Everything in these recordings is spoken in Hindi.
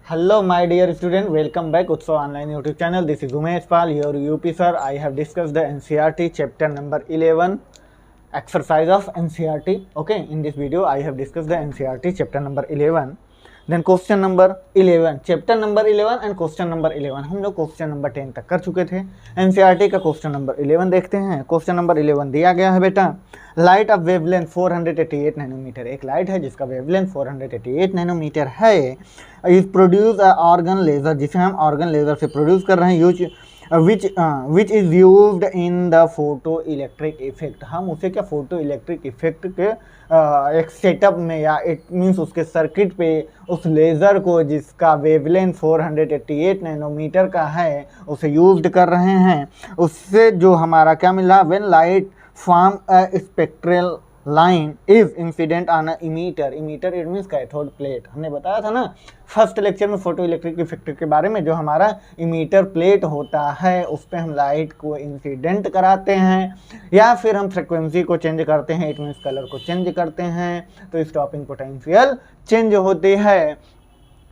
Hello, my dear student. Welcome back Utsav Online YouTube channel. This is Umesh Pal, your UP sir. I have discussed the NCERT chapter number 11, exercise of NCERT. Okay, in this video, I have discussed the NCERT chapter number 11. Then question number 11, chapter number 11 and question number 11. हम लोग क्वेश्चन नंबर 10 तक कर चुके थे. NCERT का क्वेश्चन नंबर 11 देखते हैं. क्वेश्चन नंबर 11 दिया गया है बेटा, लाइट ऑफ वेवलेंथ 488 नैनोमीटर. एक लाइट है जिसका वेवलेंथ 488 नैनोमीटर है. इज प्रोड्यूस ऑर्गन लेजर, जिसे हम ऑर्गन लेजर से प्रोड्यूस कर रहे हैं. Use which is used in the photo electric effect. हम उसे क्या फोटो इलेक्ट्रिक इफेक्ट के एक सेटअप में या इट मीन्स उसके सर्किट पे उस लेज़र को जिसका वेवलेंथ 488 नैनोमीटर का है उसे यूज्ड कर रहे हैं. उससे जो हमारा क्या मिला, when light form a spectral line is incident on a emitter. Emitter it means cathode plate. हमने बताया था ना फर्स्ट लेक्चर में फोटो इलेक्ट्रिक इफेक्ट के बारे में, जो हमारा इमीटर प्लेट होता है उस पर हम लाइट को इंसिडेंट कराते हैं या फिर हम फ्रिक्वेंसी को चेंज करते हैं, इट मीन्स कलर को चेंज करते हैं, तो स्टॉपिंग पोटेंशियल चेंज होती है.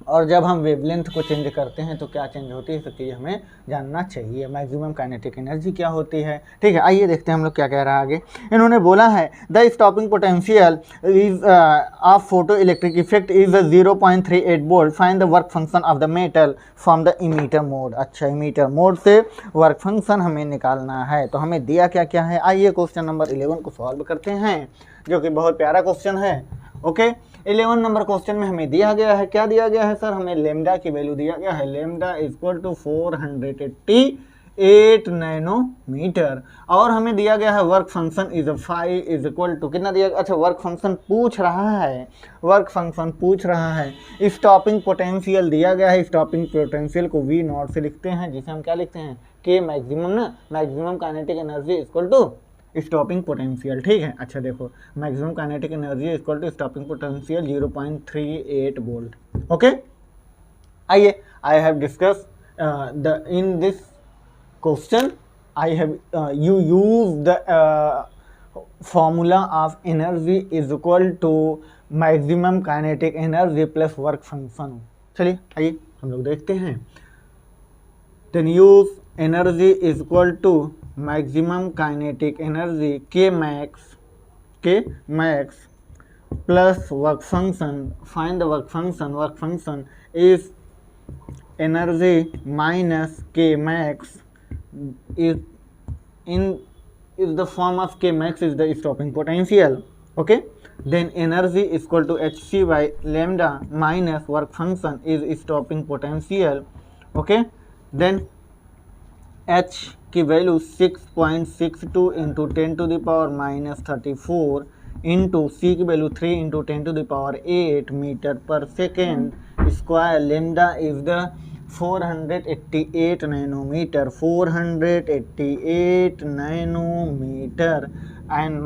और जब हम वेवलेंथ को चेंज करते हैं तो क्या चेंज होती है, सब चीज़ हमें जानना चाहिए. मैक्सिमम काइनेटिक एनर्जी क्या होती है. ठीक है, आइए देखते हैं हम लोग क्या कह रहा है आगे. इन्होंने बोला है the stopping potential is of photo electric effect is 0.38 volt. Find the work function of the metal from the emitter mode. अच्छा, इमीटर मोड से वर्क फंक्शन हमें निकालना है. तो हमें दिया क्या क्या है, आइए क्वेश्चन नंबर 11 को सॉल्व करते हैं, जो कि बहुत प्यारा क्वेश्चन है. ओके, 11 नंबर क्वेश्चन में हमें दिया गया है, क्या दिया गया है सर, हमें लेमडा की वैल्यू दिया गया है. Lambda equal to 488 nanometre. और हमें दिया गया है work function is 5 is equal to कितना दिया. अच्छा, वर्क फंक्शन पूछ रहा है, वर्क फंक्शन पूछ रहा है. स्टॉपिंग पोटेंशियल दिया गया है. स्टॉपिंग पोटेंशियल को V नॉट से लिखते हैं, जिसे हम क्या लिखते हैं, K मैक्सिमम ना, maximum kinetic energy equal to stopping potential. ठीक है, अच्छा देखो, मैक्सिमम kinetic energy equal to stopping पोटेंशियल 0.38 वोल्ट. ओके, आइए, I have discuss the in this question I have you use the formula of energy is equal to maximum kinetic energy plus work function. चलिए आइए हम लोग देखते हैं. Then use energy is equal to maximum kinetic energy K max plus work function. Find the work function. Work function is energy minus K max is the form of K max is the stopping potential. Okay, then energy is equal to hc by lambda minus work function is stopping potential. Okay, then h की value 6.62 into 10 to the power minus 34 into c की value 3 into 10 to the power 8 metre per second square. Lambda is the 488 nanometre, 488 nanometre and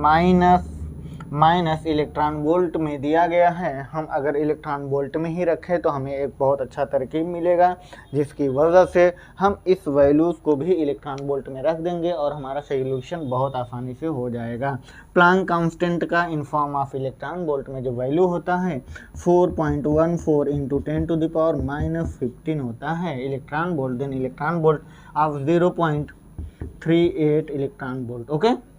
minus electron volt में दिया गया है. हम अगर इलेक्ट्रॉन वोल्ट में ही रखें तो हमें एक बहुत अच्छा तरकीब मिलेगा, जिसकी वजह से हम इस वैल्यूज़ को भी इलेक्ट्रॉन वोल्ट में रख देंगे और हमारा सोल्यूशन बहुत आसानी से हो जाएगा. प्लैंक कांस्टेंट का in form of electron volt में जो वैल्यू होता है 4.14 into 10 to the power minus 15 होता है electron volt. Then electron volt of 0.38 electron volt. Okay,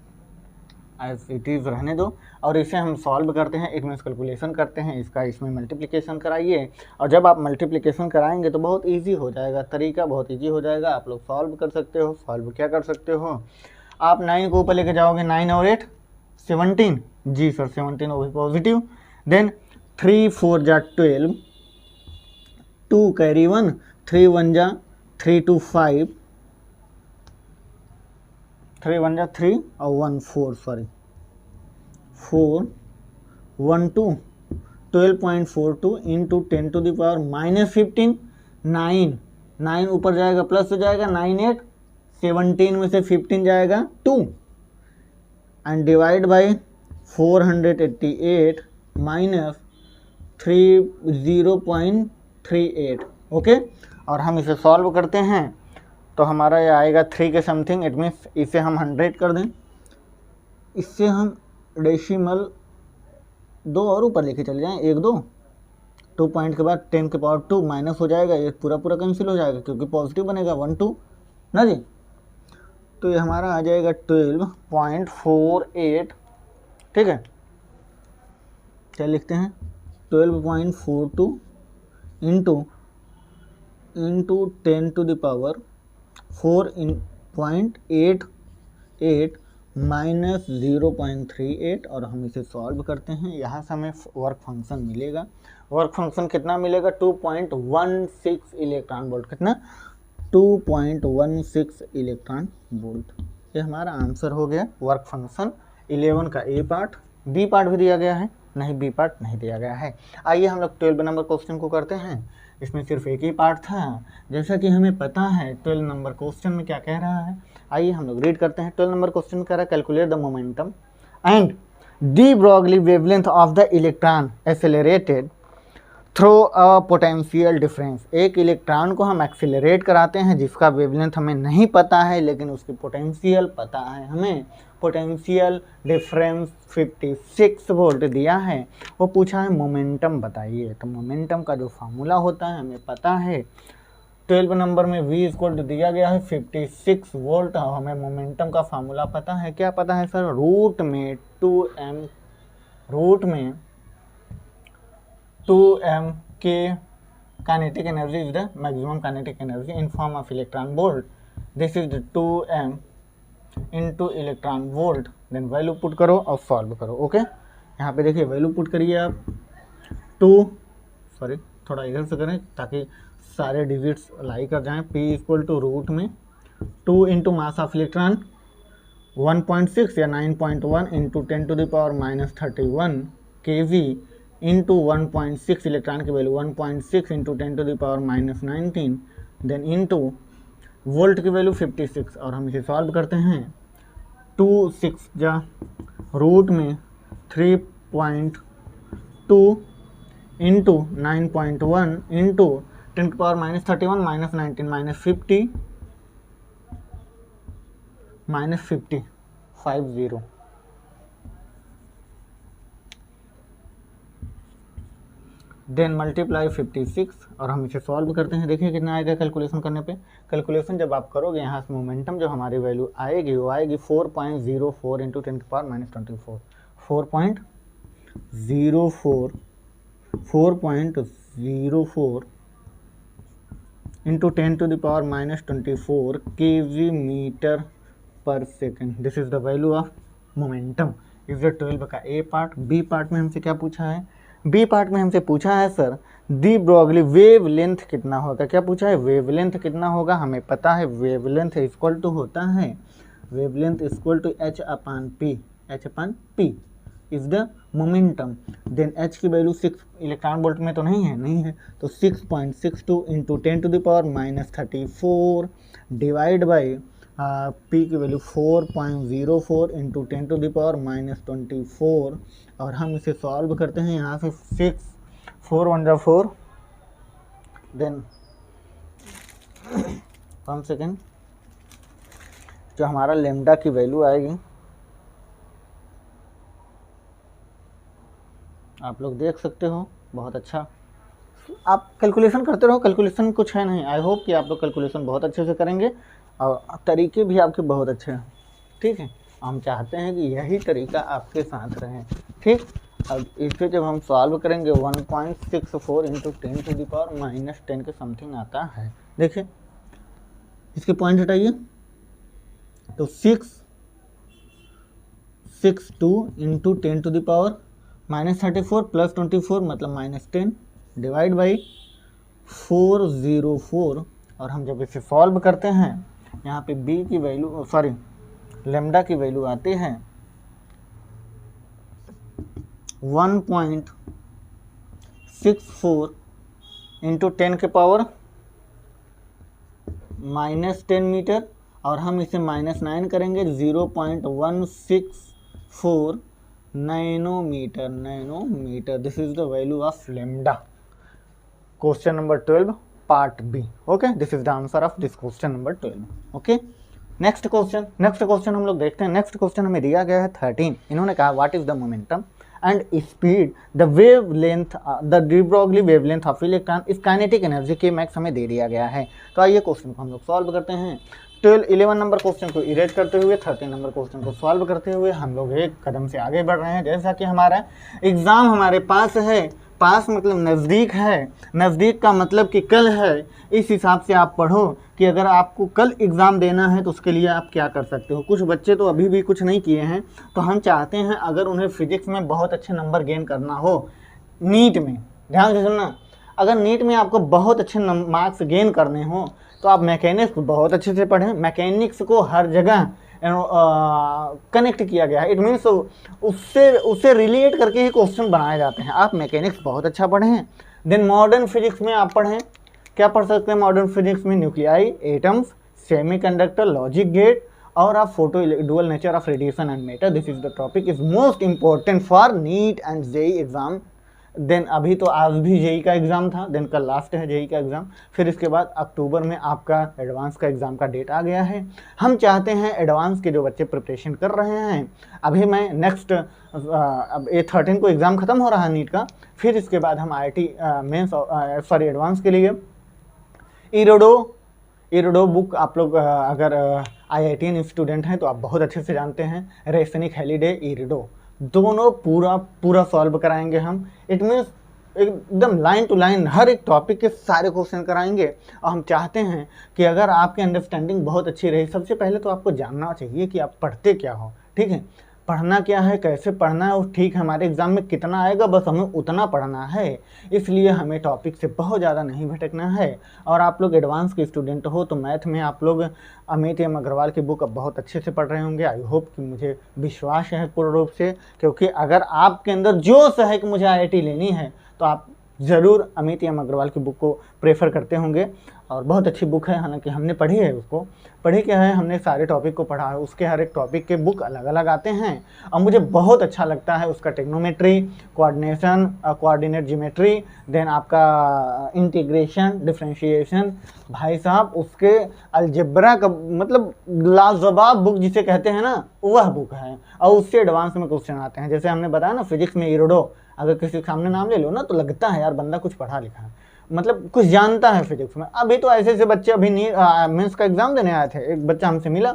as it is रहने दो और इसे हम सॉल्व करते हैं. एक मीन्स कैलकुलेशन करते हैं इसका, इसमें मल्टीप्लिकेशन कराइए. और जब आप मल्टीप्लिकेशन कराएंगे तो बहुत इजी हो जाएगा, तरीका बहुत इजी हो जाएगा, आप लोग सॉल्व कर सकते हो. सॉल्व क्या कर सकते हो आप, 9 को ऊपर लेके जाओगे, 9 और 8 17. जी सर, 17 वो भी पॉजिटिव. देन 3 4 जा 12, 2 कैरी 1, 3 1 जा 3 2 5, 3 1 जा 3 और 1 4 sorry 4 1 2 12.42 into 10 to the power minus 15 9 ऊपर जाएगा प्लस हो जाएगा 9 8 17 में से 15 जाएगा 2 and divide by 488 minus 0.38. Okay, और हम इसे सॉल्व करते हैं तो हमारा ये आएगा 3 के समथिंग. इट मीन्स इसे हम 100 कर दें, इससे हम डेसिमल 2 और ऊपर लेके चले जाएं, 1 2 2 पॉइंट के बाद 10 के पावर 2 माइनस हो जाएगा, ये पूरा पूरा कैंसिल हो जाएगा क्योंकि पॉजिटिव बनेगा 1 2 ना जी। तो ये हमारा आ जाएगा 12.48, ठीक है। क्या लिखते हैं 12.42 into 10 to the power 4.88 minus 0.38 और हम इसे सॉल्व करते हैं। यहाँ से हमें वर्क फंक्शन मिलेगा। वर्क फंक्शन कितना मिलेगा 2.16 इलेक्ट्रॉन वोल्ट। कितना 2.16 इलेक्ट्रॉन वोल्ट। ये हमारा आंसर हो गया वर्क फंक्शन 11 का ए पार्ट। बी पार्ट भी दिया गया है, नहीं बी पार्ट नहीं दिया गया है। आइए हम लोग 12 नंबर क्वेश्चन को करते हैं। इसमें सिर्फ एक ही पार्ट था, जैसा कि हमें पता है 12 नंबर क्वेश्चन में क्या कह रहा है। आइए हम लोग रीड करते हैं। 12 नंबर क्वेश्चन कह रहा है calculate the momentum and D Broglie wavelength of the electron accelerated through a potential difference. एक इलेक्ट्रॉन को हम एक्सेलरेट कराते हैं जिसका वेवलेंथ हमें नहीं पता है लेकिन उसकी पोटेंशियल पता है हमें। पोटेंशियल डिफरेंस 56 वोल्ट दिया है। वो पूछा है मोमेंटम बताइए। तो मोमेंटम का जो फार्मूला होता है हमें पता है। 12 नंबर में V इक्वल टू दिया गया है 56 वोल्ट। हमें मोमेंटम का फार्मूला पता है। क्या पता है सर? रूट में 2m के kinetic energy is the maximum kinetic energy in form of electron volt. This is the 2m into electron volt. Then value put करो और सॉल्व करो। ओके, यहाँ पे देखिए वैल्यू पुट करिए आप। थोड़ा इधर से करें ताकि सारे डिजिट्स लाई कर जाएं। P इक्वल टू रूट में 2 इंटू मास ऑफ इलेक्ट्रॉन 1.6 या 9.1 into 10 to the power minus 31 kV into 1.6 electron की value 1.6 into 10 to the power minus 19 then into volt की वैल्यू 56 और हम इसे सॉल्व करते हैं। 2 6 जा रूट में 3.2 इंटू 9.1 इंटू 10 की power minus 31 minus 19 minus 50 then multiply 56 और हम इसे सॉल्व करते हैं। देखिए कितना आएगा कैलकुलेशन करने पे। कैलकुलेशन जब आप करोगे यहाँ से मोमेंटम जो हमारी वैल्यू आएगी वो आएगी 4.04 इंटू 10 की power minus 24। 4.04 into 10 to the power minus 24 kg metre per second. This is the value of momentum. Is the 12 का ए पार्ट। बी पार्ट में हमसे क्या पूछा है? बी पार्ट में हमसे पूछा है सर दी ब्रॉगली वेव लेंथ कितना होगा। क्या पूछा है? वेवलेंथ कितना होगा। हमें पता है वेवलेंथ इक्वल टू होता है wavelength equal to h upon p is the momentum. Then h की वैल्यू 6 इलेक्ट्रॉन वोल्ट में तो नहीं है तो 6.62 into 10 to the power minus 34 divide by p की value 4.04 into 10 to the power minus 24 और हम इसे सॉल्व करते हैं। यहाँ से 6 4 1 जा 4 देन 1 सेकेंड जो हमारा लेमडा की वैल्यू आएगी आप लोग देख सकते हो। बहुत अच्छा, आप कैलकुलेशन करते रहो। कैलकुलेशन कुछ है नहीं। आई होप कि आप लोग कैलकुलेशन बहुत अच्छे से करेंगे और तरीके भी आपके बहुत अच्छे हैं। ठीक है, हम चाहते हैं कि यही तरीका आपके साथ रहे। ठीक, अब इसे जब हम सॉल्व करेंगे 1.64 into 10 to the power minus 10 के समथिंग आता है। देखिए इसके पॉइंट हटाइए तो 662 into 10 to the power minus 34 plus 24 मतलब माइनस 10 डिवाइड बाई 404 और हम जब इसे सॉल्व करते हैं यहाँ पे बी की वैल्यू लेमडा की वैल्यू आती है 1.64 इंटू 10 के पावर माइनस 10 मीटर और हम इसे माइनस 9 करेंगे 0.164 nanometer. This is the value of lambda. Question number 12 part B. Okay, this is the answer of this question number 12। Okay, next question हम लोग देखते हैं। नेक्स्ट क्वेश्चन हमें दिया गया है 13। इन्होंने कहा what is the momentum and speed, the wavelength, the de Broglie wavelength of electron is kinetic energy के मैक्स हमें दे दिया गया है। तो आइए क्वेश्चन को हम लोग सॉल्व करते हैं। 11 नंबर क्वेश्चन को इरेज करते हुए 13 नंबर क्वेश्चन को सॉल्व करते हुए हम लोग एक कदम से आगे बढ़ रहे हैं। जैसा कि हमारा एग्ज़ाम हमारे पास है, पास मतलब नज़दीक है, नज़दीक का मतलब कि कल है। इस हिसाब से आप पढ़ो कि अगर आपको कल एग्ज़ाम देना है तो उसके लिए आप क्या कर सकते हो। कुछ बच्चे तो अभी भी कुछ नहीं किए हैं, तो हम चाहते हैं अगर उन्हें फिजिक्स में बहुत अच्छे नंबर गेन करना हो, नीट में, ध्यान से सुनना, अगर नीट में आपको बहुत अच्छे मार्क्स गेन करने हो तो आप मैकेनिक्स बहुत अच्छे से पढ़ें। मैकेनिक्स को हर जगह कनेक्ट किया गया है, इट मीन्स उससे रिलेट करके ही क्वेश्चन बनाए जाते हैं। आप मैकेनिक्स बहुत अच्छा पढ़ें। देन मॉडर्न फिजिक्स में आप पढ़ें, क्या पढ़ सकते हैं मॉडर्न फिजिक्स में? Nuclei, atoms, semiconductor, logic gate, और आप photo dual nature of radiation and matter. This is the topic is most important for NEET and JEE exam. Then अभी तो आज भी जेई का एग्ज़ाम था, देन कल लास्ट है जेई का एग्ज़ाम, फिर इसके बाद अक्टूबर में आपका एडवांस का एग्ज़ाम का डेट आ गया है। हम चाहते हैं एडवांस के जो बच्चे प्रिपरेशन कर रहे हैं, अभी मैं नेक्स्ट अब 13 को एग्ज़ाम ख़त्म हो रहा है नीट का, फिर इसके बाद हम IIT मेंस सॉरी एडवांस के लिए इरोडो बुक आप लोग अगर IITian स्टूडेंट हैं तो आप बहुत अच्छे से जानते हैं। रेसनिक, हेलिडे, इरोडो दोनों पूरा सॉल्व कराएंगे हम। इट मीन्स एकदम लाइन टू लाइन हर एक टॉपिक के सारे क्वेश्चन कराएंगे। और हम चाहते हैं कि अगर आपकी अंडरस्टैंडिंग बहुत अच्छी रही, सबसे पहले तो आपको जानना चाहिए कि आप पढ़ते क्या हो, ठीक है, पढ़ना क्या है, कैसे पढ़ना है, और ठीक है हमारे एग्ज़ाम में कितना आएगा बस हमें उतना पढ़ना है। इसलिए हमें टॉपिक से बहुत ज़्यादा नहीं भटकना है। और आप लोग एडवांस के स्टूडेंट हो तो मैथ में आप लोग अमित एम अग्रवाल की बुक अब बहुत अच्छे से पढ़ रहे होंगे। आई होप कि मुझे विश्वास है पूर्ण रूप से, क्योंकि अगर आपके अंदर जोश है कि मुझे IIT लेनी है तो आप ज़रूर अमित एम अग्रवाल की बुक को प्रेफर करते होंगे। और बहुत अच्छी बुक है, हालांकि हमने पढ़ी है उसको। पढ़ी क्या है, हमने सारे टॉपिक को पढ़ा है, उसके हर एक टॉपिक के बुक अलग अलग आते हैं। और मुझे बहुत अच्छा लगता है उसका trigonometry, coordination, coordinate geometry, then आपका इंटीग्रेशन, डिफरेंशिएशन, भाई साहब उसके अलजेब्रा का मतलब लाजवाब बुक जिसे कहते हैं ना, वह बुक है। और उससे एडवांस में क्वेश्चन आते हैं। जैसे हमने बताया ना फिजिक्स में इरोडो, अगर किसी के सामने नाम ले लो ना तो लगता है यार बंदा कुछ पढ़ा लिखा है, मतलब कुछ जानता है फिजिक्स में। अभी तो ऐसे ऐसे बच्चे अभी मेंस का एग्ज़ाम देने आए थे, एक बच्चा हमसे मिला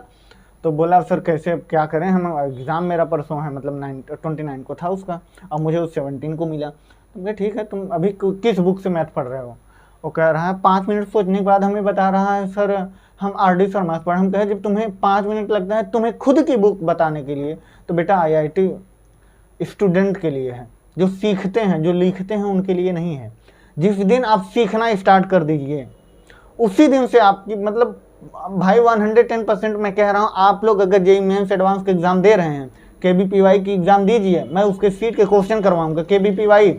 तो बोला सर कैसे क्या करें, हम एग्ज़ाम मेरा परसों है, मतलब 29 को था उसका, और मुझे उस 17 को मिला। तो मैं ठीक है, तुम अभी किस बुक से मैथ पढ़ रहे हो? वो कह रहा है 5 मिनट सोचने के बाद हमें बता रहा है सर हम RD शर्मा से पढ़े। हम कहे जब तुम्हें 5 मिनट लगता है तुम्हें खुद की बुक बताने के लिए, तो बेटा IIT स्टूडेंट के लिए है, जो सीखते हैं, जो लिखते हैं उनके लिए नहीं है। जिस दिन आप सीखना स्टार्ट कर दीजिए उसी दिन से आपकी मतलब भाई 110% मैं कह रहा हूँ, आप लोग अगर जेईई मेंस एडवांस के एग्ज़ाम दे रहे हैं, KVPY की एग्ज़ाम दीजिए, मैं उसके सीट के क्वेश्चन करवाऊंगा। KVPY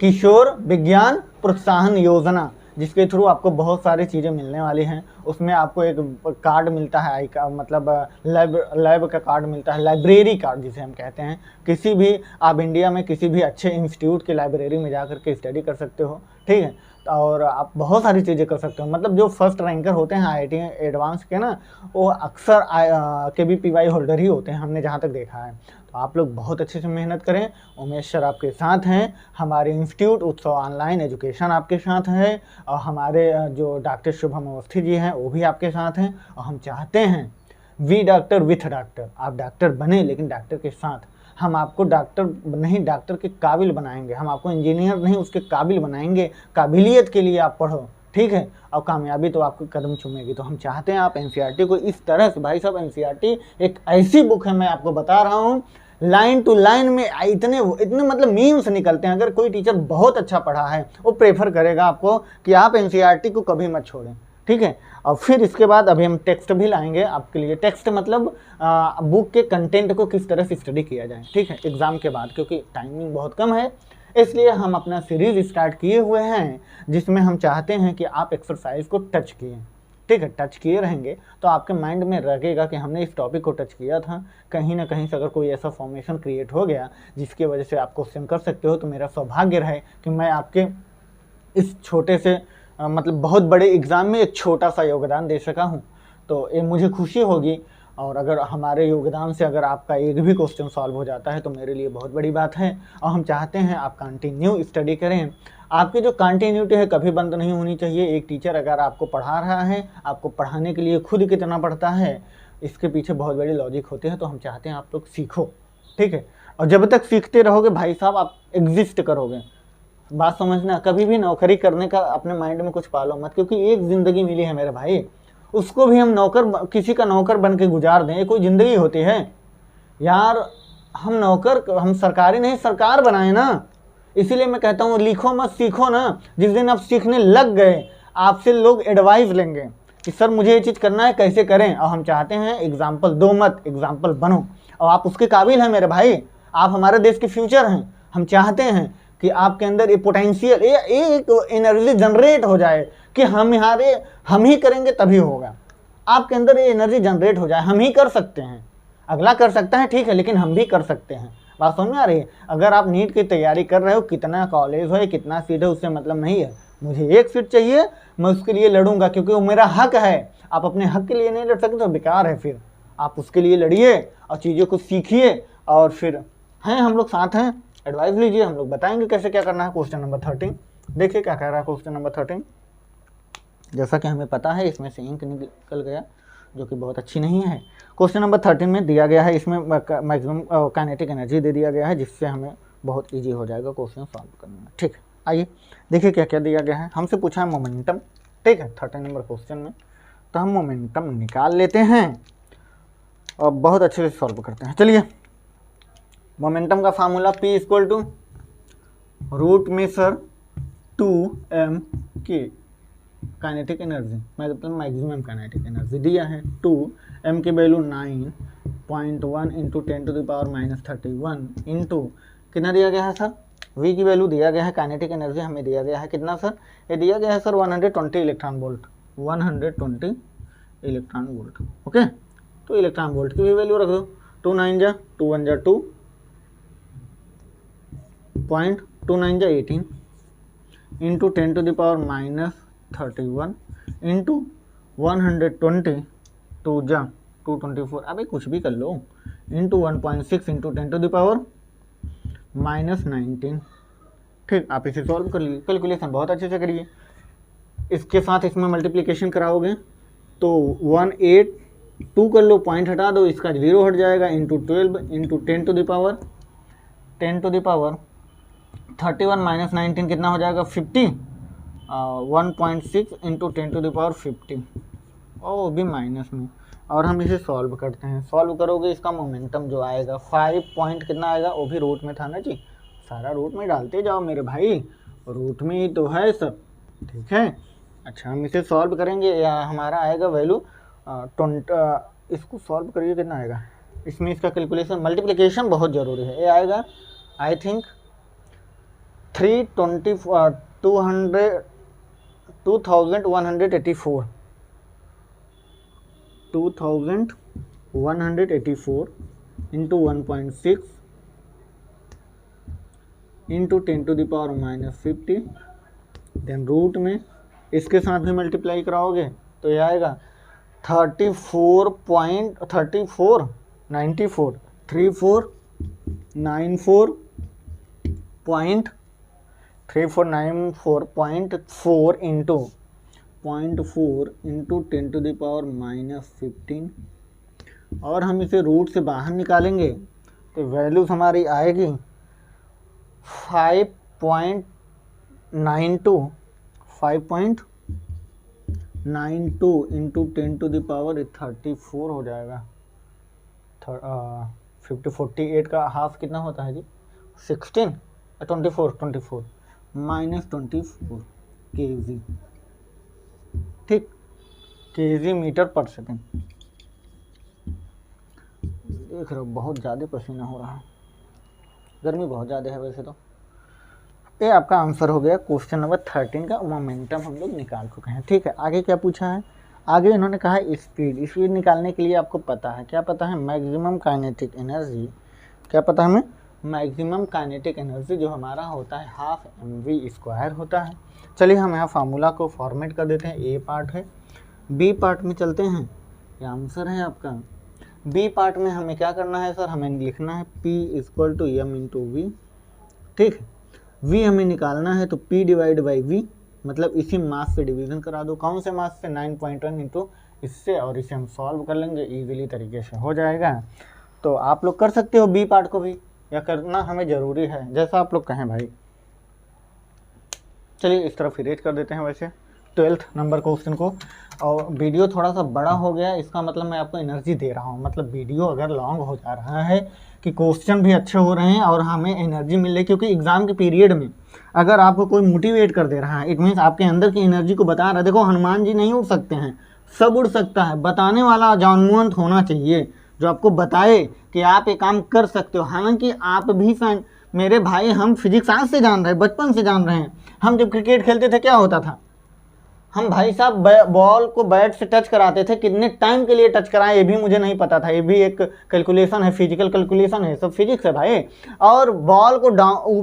किशोर विज्ञान प्रोत्साहन योजना, जिसके थ्रू आपको बहुत सारी चीज़ें मिलने वाली हैं। उसमें आपको एक कार्ड मिलता है, आई का मतलब लैब का कार्ड मिलता है, लाइब्रेरी कार्ड जिसे हम कहते हैं। किसी भी आप इंडिया में किसी भी अच्छे इंस्टीट्यूट की लाइब्रेरी में जा कर के स्टडी कर सकते हो, ठीक है, और आप बहुत सारी चीज़ें कर सकते हो। मतलब जो फर्स्ट रैंकर होते हैं IIT एडवांस के ना, वो अक्सर KVPY होल्डर ही होते हैं, हमने जहाँ तक देखा है। तो आप लोग बहुत अच्छे से मेहनत करें। उमेश सर आपके साथ हैं, हमारे इंस्टीट्यूट उत्सव ऑनलाइन एजुकेशन आपके साथ है, और हमारे जो डॉक्टर शुभम अवस्थी जी हैं वो भी आपके साथ हैं। और हम चाहते हैं वी डॉक्टर विथ डॉक्टर, आप डॉक्टर बने लेकिन डॉक्टर के साथ। हम आपको डॉक्टर नहीं, डॉक्टर के काबिल बनाएंगे, हम आपको इंजीनियर नहीं उसके काबिल बनाएंगे। काबिलियत के लिए आप पढ़ो, ठीक है, और कामयाबी तो आपको कदम चूमेगी। तो हम चाहते हैं आप NCERT को इस तरह से, भाई साहब NCERT एक ऐसी बुक है, मैं आपको बता रहा हूँ, लाइन टू लाइन में इतने मतलब मीम्स निकलते हैं। अगर कोई टीचर बहुत अच्छा पढ़ा है वो प्रेफर करेगा आपको कि आप NCERT को कभी मत छोड़ें, ठीक है। और फिर इसके बाद अभी हम टेक्स्ट भी लाएंगे आपके लिए। टेक्स्ट मतलब बुक के कंटेंट को किस तरह से स्टडी किया जाए, ठीक है, एग्ज़ाम के बाद, क्योंकि टाइमिंग बहुत कम है, इसलिए हम अपना सीरीज़ स्टार्ट किए हुए हैं जिसमें हम चाहते हैं कि आप एक्सरसाइज को टच किए, ठीक है, टच किए रहेंगे तो आपके माइंड में लगेगा कि हमने इस टॉपिक को टच किया था। कहीं ना कहीं से अगर कोई ऐसा फॉर्मेशन क्रिएट हो गया जिसकी वजह से आप क्वेश्चन कर सकते हो, तो मेरा सौभाग्य रहे कि मैं आपके इस छोटे से मतलब बहुत बड़े एग्ज़ाम में एक छोटा सा योगदान दे सका हूँ। तो ये मुझे खुशी होगी और अगर हमारे योगदान से अगर आपका एक भी क्वेश्चन सॉल्व हो जाता है तो मेरे लिए बहुत बड़ी बात है। और हम चाहते हैं आप कंटिन्यू स्टडी करें। आपकी जो कंटिन्यूटी है कभी बंद नहीं होनी चाहिए। एक टीचर अगर आपको पढ़ा रहा है, आपको पढ़ाने के लिए खुद कितना पढ़ता है, इसके पीछे बहुत बड़ी लॉजिक होती है। तो हम चाहते हैं आप लोग सीखो, ठीक है। और जब तक सीखते रहोगे भाई साहब आप एग्जिस्ट करोगे। बात समझना, कभी भी नौकरी करने का अपने माइंड में कुछ पालो मत, क्योंकि एक ज़िंदगी मिली है मेरे भाई, उसको भी हम किसी का नौकर बन के गुजार दें, कोई ज़िंदगी होती है यार। हम सरकारी नहीं सरकार बनाए ना। इसीलिए मैं कहता हूँ लिखो मत, सीखो ना। जिस दिन आप सीखने लग गए आपसे लोग एडवाइस लेंगे कि सर मुझे ये चीज़ करना है, कैसे करें। और हम चाहते हैं एग्जाम्पल दो मत, एग्जाम्पल बनो। और आप उसके काबिल हैं मेरे भाई, आप हमारे देश के फ्यूचर हैं। हम चाहते हैं कि आपके अंदर ये पोटेंशियल, एक एनर्जी जनरेट हो जाए कि हम ही करेंगे तभी होगा। आपके अंदर ये एनर्जी जनरेट हो जाए, हम ही कर सकते हैं। अगला कर सकता है ठीक है, लेकिन हम भी कर सकते हैं। बात समझ में आ रही है। अगर आप नीट की तैयारी कर रहे हो, कितना कॉलेज हो, कितना सीट है, उससे मतलब नहीं है। मुझे एक सीट चाहिए, मैं उसके लिए लड़ूंगा क्योंकि वो मेरा हक है। आप अपने हक के लिए नहीं लड़ सकते तो बेकार है। फिर आप उसके लिए लड़िए और चीज़ों को सीखिए। और फिर हैं हम लोग साथ हैं, एडवाइस लीजिए, हम लोग बताएंगे कैसे क्या करना है। क्वेश्चन नंबर 13 देखिए क्या कह रहा है। क्वेश्चन नंबर 13 जैसा कि हमें पता है इसमें से इंक निकल गया, जो कि बहुत अच्छी नहीं है। क्वेश्चन नंबर 13 में दिया गया है, इसमें मैक्सिमम काइनेटिक एनर्जी दे दिया गया है, जिससे हमें बहुत इजी हो जाएगा क्वेश्चन सॉल्व करने में। ठीक है, आइए देखिए क्या क्या दिया गया है। हमसे पूछा है मोमेंटम, ठीक है, 13 नंबर क्वेश्चन में। तो हम मोमेंटम निकाल लेते हैं और बहुत अच्छे से सॉल्व करते हैं। चलिए, मोमेंटम का formula P equal to root meter 2m के काइनेटिक एनर्जी, मतलब मैक्सिमम काइनेटिक एनर्जी दिया है 2m की वैल्यू 9.1 इंटू 10⁻31 इंटू कितना दिया गया है सर, v की वैल्यू दिया गया है। काइनेटिक एनर्जी हमें दिया गया है कितना सर, ये दिया गया है sir 120 electron volt, 120 electron volt. Okay, तो इलेक्ट्रॉन वोल्ट की भी वैल्यू रख दो। 2 9 जा 2 1 जा 2 0.29 जा 18 इंटू 10⁻31 इंटू 120 2 जा 224, अबे कुछ भी कर लो, इंटू 1.6 इंटू 10⁻19। ठीक, आप इसे सॉल्व कर लीजिए। कैलकुलेशन बहुत अच्छे से करिए। इसके साथ इसमें मल्टीप्लिकेशन कराओगे तो 182 कर लो, पॉइंट हटा दो, इसका 0 हट जाएगा, इंटू 12 इंटू 10⁻31 माइनस 19 कितना हो जाएगा 50, 1.6 इंटू 10⁻50 और भी माइनस में। और हम इसे सॉल्व करते हैं। सॉल्व करोगे इसका मोमेंटम जो आएगा 5 पॉइंट कितना आएगा, वो भी रूट में था ना जी, सारा रूट में डालते जाओ मेरे भाई, रूट में ही तो है सब। ठीक है, अच्छा हम इसे सॉल्व करेंगे, या हमारा आएगा वैल्यू इसको सॉल्व करिए कितना आएगा, इसमें इसका कैलकुलेशन मल्टीप्लिकेशन बहुत ज़रूरी है। ये आएगा I think 2184 into 1.6 into 10⁻50 then root में इसके साथ भी मल्टीप्लाई कराओगे तो ये आएगा 3494.4 इंटू 0.4 इंटू 10⁻15। और हम इसे रूट से बाहर निकालेंगे तो वैल्यूज हमारी आएगी 5.92 इंटू 10⁻34 हो जाएगा। 48 का हाफ कितना होता है जी, 16 24 माइनस 24 kg। ठीक, kg मीटर पर सेकेंड। देख रहे हो बहुत ज़्यादा पसीना हो रहा है, गर्मी बहुत ज़्यादा है वैसे तो। ये आपका आंसर हो गया क्वेश्चन नंबर 13 का। मोमेंटम हम लोग निकाल चुके हैं। ठीक है, आगे क्या पूछा है, आगे इन्होंने कहा है स्पीड निकालने के लिए आपको पता है, क्या पता है, मैक्सिमम काइनेटिक एनर्जी। क्या पता है हमें, मैक्सिमम काइनेटिक एनर्जी जो हमारा होता है 12 mv² होता है। चलिए हम यहाँ फार्मूला को फॉर्मेट कर देते हैं। ए पार्ट है, बी पार्ट में चलते हैं। ये आंसर है आपका बी पार्ट में हमें क्या करना है सर, हमें लिखना है P equal to M into V, ठीक है। V हमें निकालना है तो P डिवाइड बाई V, मतलब इसी मास से डिवीजन करा दो। कौन से मास से, 9.1 इंटू इससे, और इसे हम सॉल्व कर लेंगे, इजीली तरीके से हो जाएगा। तो आप लोग कर सकते हो बी पार्ट को भी, या करना हमें ज़रूरी है, जैसा आप लोग कहें भाई। चलिए इस तरफ इरेज कर देते हैं वैसे 12th नंबर क्वेश्चन को। और वीडियो थोड़ा सा बड़ा हो गया, इसका मतलब मैं आपको एनर्जी दे रहा हूँ, मतलब वीडियो अगर लॉन्ग हो जा रहा है कि क्वेश्चन भी अच्छे हो रहे हैं और हमें एनर्जी मिल रही है, क्योंकि एग्जाम के पीरियड में अगर आपको कोई मोटिवेट कर दे रहा है, इट मीन्स आपके अंदर की एनर्जी को बता रहा है। देखो हनुमान जी नहीं उड़ सकते हैं, सब उड़ सकता है, बताने वाला जॉनमुवंत होना चाहिए जो आपको बताए कि आप ये काम कर सकते हो। हालांकि आप भी मेरे भाई, हम फिजिक्स आज से जान रहे हैं, बचपन से जान रहे हैं। हम जब क्रिकेट खेलते थे क्या होता था, हम भाई साहब बॉल को बैट से टच कराते थे, कितने टाइम के लिए टच कराएं ये भी मुझे नहीं पता था। ये भी एक कैलकुलेशन है, फिजिकल कैलकुलेशन है, सब फिजिक्स है भाई। और बॉल को